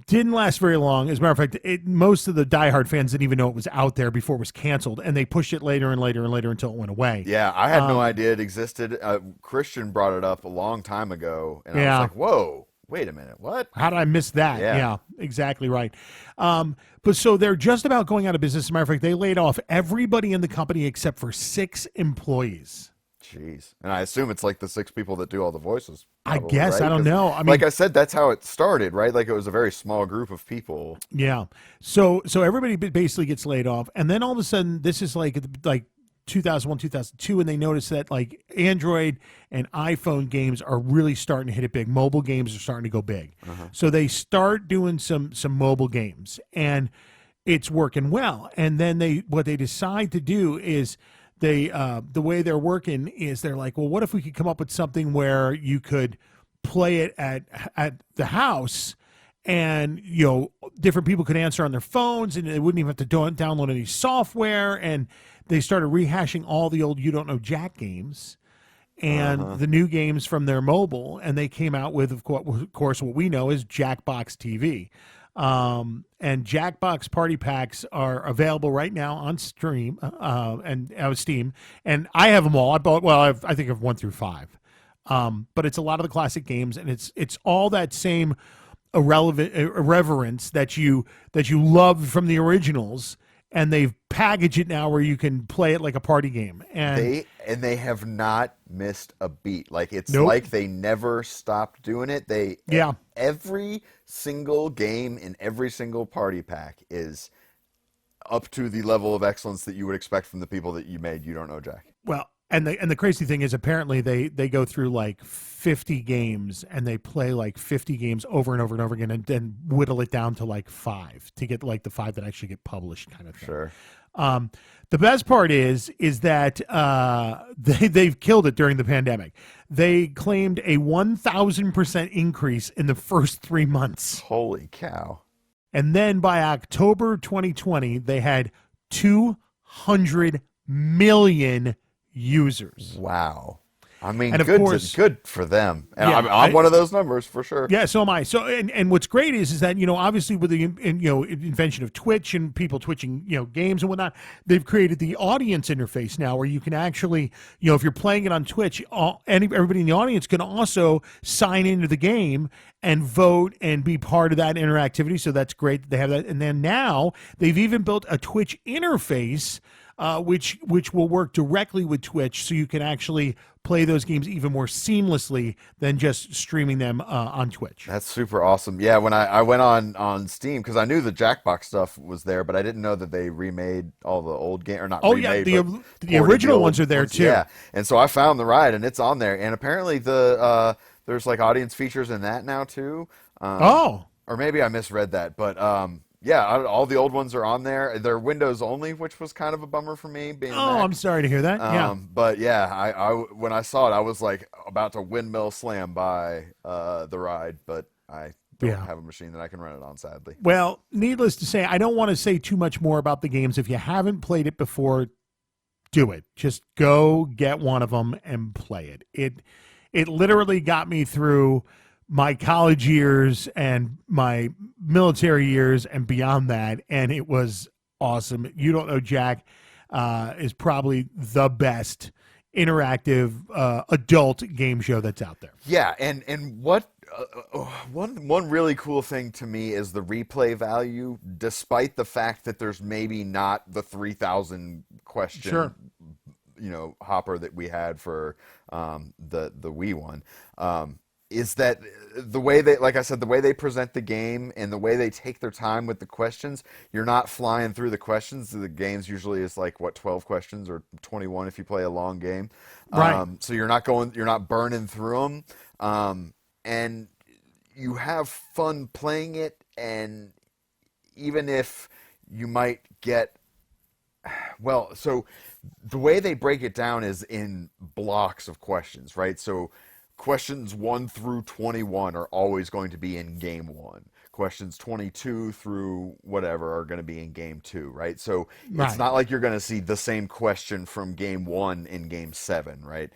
Didn't last very long. As a matter of fact, most of the diehard fans didn't even know it was out there before it was canceled, and they pushed it later and later and later until it went away. Yeah, I had no idea it existed. Christian brought it up a long time ago, and I was like, whoa, wait a minute, what? How did I miss that? Yeah, exactly right. But so they're just about going out of business. As a matter of fact, they laid off everybody in the company except for 6 employees. Jeez. And I assume it's like the 6 people that do all the voices. Probably, I guess. right? I don't know. I mean, like I said, that's how it started, right? Like it was a very small group of people. Yeah. So everybody basically gets laid off. And then all of a sudden, this is like 2001, 2002, and they notice that Android and iPhone games are really starting to hit it big. Mobile games are starting to go big. So they start doing some mobile games. And it's working well. And then what they decide to do is the way they're working is they're like, well, what if we could come up with something where you could play it at the house, and different people could answer on their phones, and they wouldn't even have to download any software. And they started rehashing all the old You Don't Know Jack games and the new games from their mobile, and they came out with, of course, what we know as Jackbox TV. And Jackbox Party Packs are available right now on Steam, Steam, and I have them all. I think I've 1 through 5. But it's a lot of the classic games, and it's all that same irreverence that you loved from the originals, and they've packaged it now where you can play it like a party game. And they have not missed a beat. Like, it's Nope. like they never stopped doing it. Every single game in every single party pack is up to the level of excellence that you would expect from the people that you made You Don't Know Jack. Well, and the crazy thing is, apparently they go through like 50 games, and they play like 50 games over and over and over again, and then whittle it down to like 5 to get like the 5 that actually get published, kind of thing. Sure. The best part is that they've killed it during the pandemic. They claimed a 1,000% increase in the first 3 months. Holy cow. And then by October 2020, they had 200 million users. Wow. I mean, And of good course- good for them. And Yeah, I'm one of those numbers for sure. Yeah, so am I. So, and what's great is that, obviously with the invention of Twitch and people twitching, games and whatnot, they've created the audience interface now where you can actually, if you're playing it on Twitch, everybody in the audience can also sign into the game and vote and be part of that interactivity. So that's great that they have that. And then now they've even built a Twitch interface, which will work directly with Twitch, so you can actually play those games even more seamlessly than just streaming them on Twitch. That's super awesome. Yeah, when I went on Steam, because I knew the Jackbox stuff was there, but I didn't know that they remade all the old games, or not remade, yeah, but the ported original old ones are there too. Yeah, and so I found the ride, and it's on there. And apparently there's like audience features in that now too. Or maybe I misread that, but yeah, all the old ones are on there. They're Windows only, which was kind of a bummer for me. Being Oh, Mac. I'm sorry to hear that. Yeah. But yeah, I when I saw it, I was like about to windmill slam by the ride, but I don't Yeah. have a machine that I can run it on, sadly. Well, needless to say, I don't want to say too much more about the games. If you haven't played it before, do it. Just go get one of them and play it. It literally got me through my college years and my military years and beyond that, and it was awesome. You Don't Know Jack is probably the best interactive adult game show that's out there. Yeah, and what one really cool thing to me is the replay value, despite the fact that there's maybe not the 3,000 question Sure. hopper that we had for the Wii one. Is that the way they, like I said, the way they present the game and the way they take their time with the questions, you're not flying through the questions. The games usually is like, 12 questions or 21 if you play a long game. Right. So you're not burning through them. And you have fun playing it. And even if you might get, so the way they break it down is in blocks of questions, right? So questions 1 through 21 are always going to be in game 1. Questions 22 through whatever are going to be in game 2, right? So Right. it's not like you're going to see the same question from game 1 in game 7, right?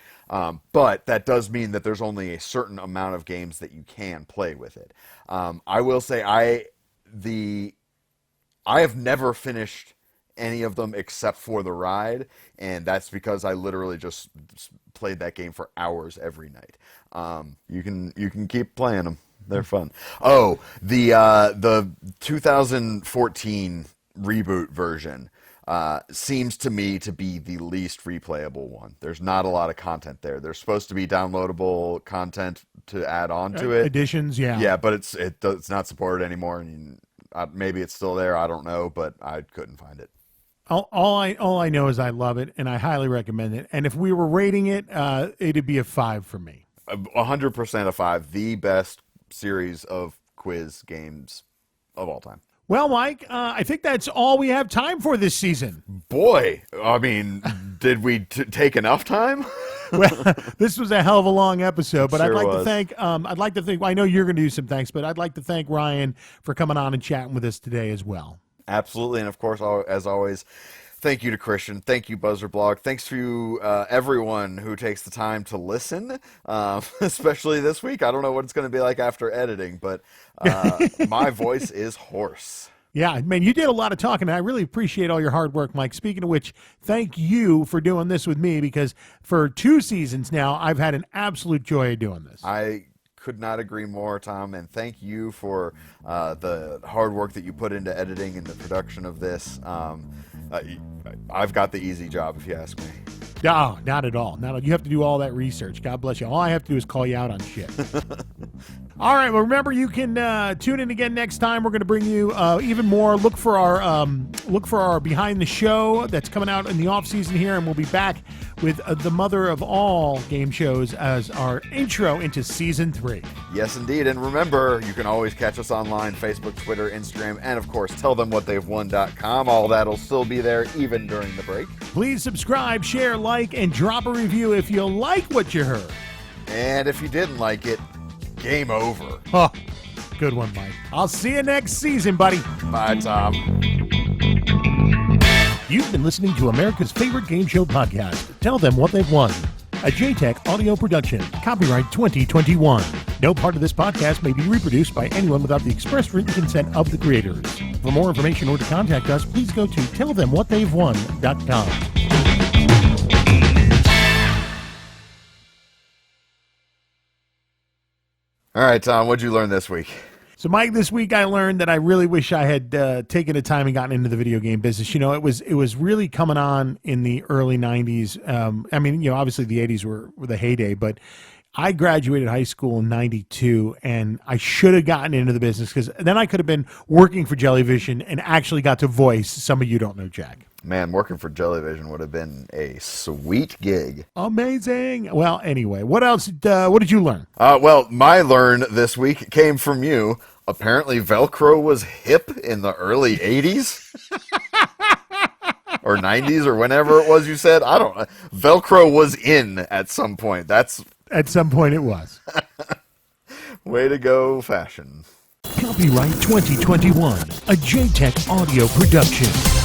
But that does mean that there's only a certain amount of games that you can play with it. I will say I have never finished any of them except for the ride, and that's because I literally just played that game for hours every night. You can keep playing them; they're fun. Oh, the 2014 reboot version seems to me to be the least replayable one. There's not a lot of content there. There's supposed to be downloadable content to add on to it. Additions, yeah. Yeah, but it's not supported anymore, and maybe it's still there. I don't know, but I couldn't find it. All I know is I love it, and I highly recommend it. And if we were rating it, it'd be a 5 for me. 100% a 5. The best series of quiz games of all time. Well, Mike, I think that's all we have time for this season. Boy, I mean, did we take enough time? Well, this was a hell of a long episode, but Sure I'd like was. to thank. I'd like to thank. I know you're going to do some thanks, but I'd like to thank Ryan for coming on and chatting with us today as well. Absolutely, and of course, as always, thank you to Christian. Thank you, Buzzer Blog. Thanks to everyone who takes the time to listen, especially this week. I don't know what it's going to be like after editing, but my voice is hoarse. Yeah, man, you did a lot of talking, and I really appreciate all your hard work, Mike. Speaking of which, thank you for doing this with me, because for 2 seasons now, I've had an absolute joy of doing this. I could not agree more, Tom, and thank you for the hard work that you put into editing and the production of this. I've got the easy job, if you ask me. No, not at all. You have to do all that research. God bless you. All I have to do is call you out on shit. All right. Well, remember, you can tune in again next time. We're going to bring you even more. Look for our behind the show that's coming out in the off season here, and we'll be back with the mother of all game shows as our intro into season 3. Yes, indeed. And remember, you can always catch us online: Facebook, Twitter, Instagram, and of course, tellthemwhatthey'vewon.com. All that'll still be there even during the break. Please subscribe, share, like, and drop a review if you like what you heard. And if you didn't like it, game over. Oh, good one, Mike. I'll see you next season, buddy. Bye, Tom. You've been listening to America's favorite game show podcast, Tell Them What They've Won, a JTech audio production, copyright 2021. No part of this podcast may be reproduced by anyone without the express written consent of the creators. For more information or to contact us, please go to tellthemwhatthey'vewon.com. All right, Tom, what'd you learn this week? So, Mike, this week I learned that I really wish I had taken the time and gotten into the video game business. You know, it was really coming on in the early 90s. I mean, you know, obviously the 80s were the heyday, but I graduated high school in 92, and I should have gotten into the business, because then I could have been working for Jellyvision and actually got to voice some of You Don't Know Jack. Man, working for Jellyvision would have been a sweet gig. Amazing. Well, anyway, what else? What did you learn? Well, my learn this week came from you. Apparently, Velcro was hip in the early 80s. Or 90s, or whenever it was you said. I don't know. Velcro was in at some point. At some point it was. Way to go, fashion. Copyright 2021, a JTech audio production.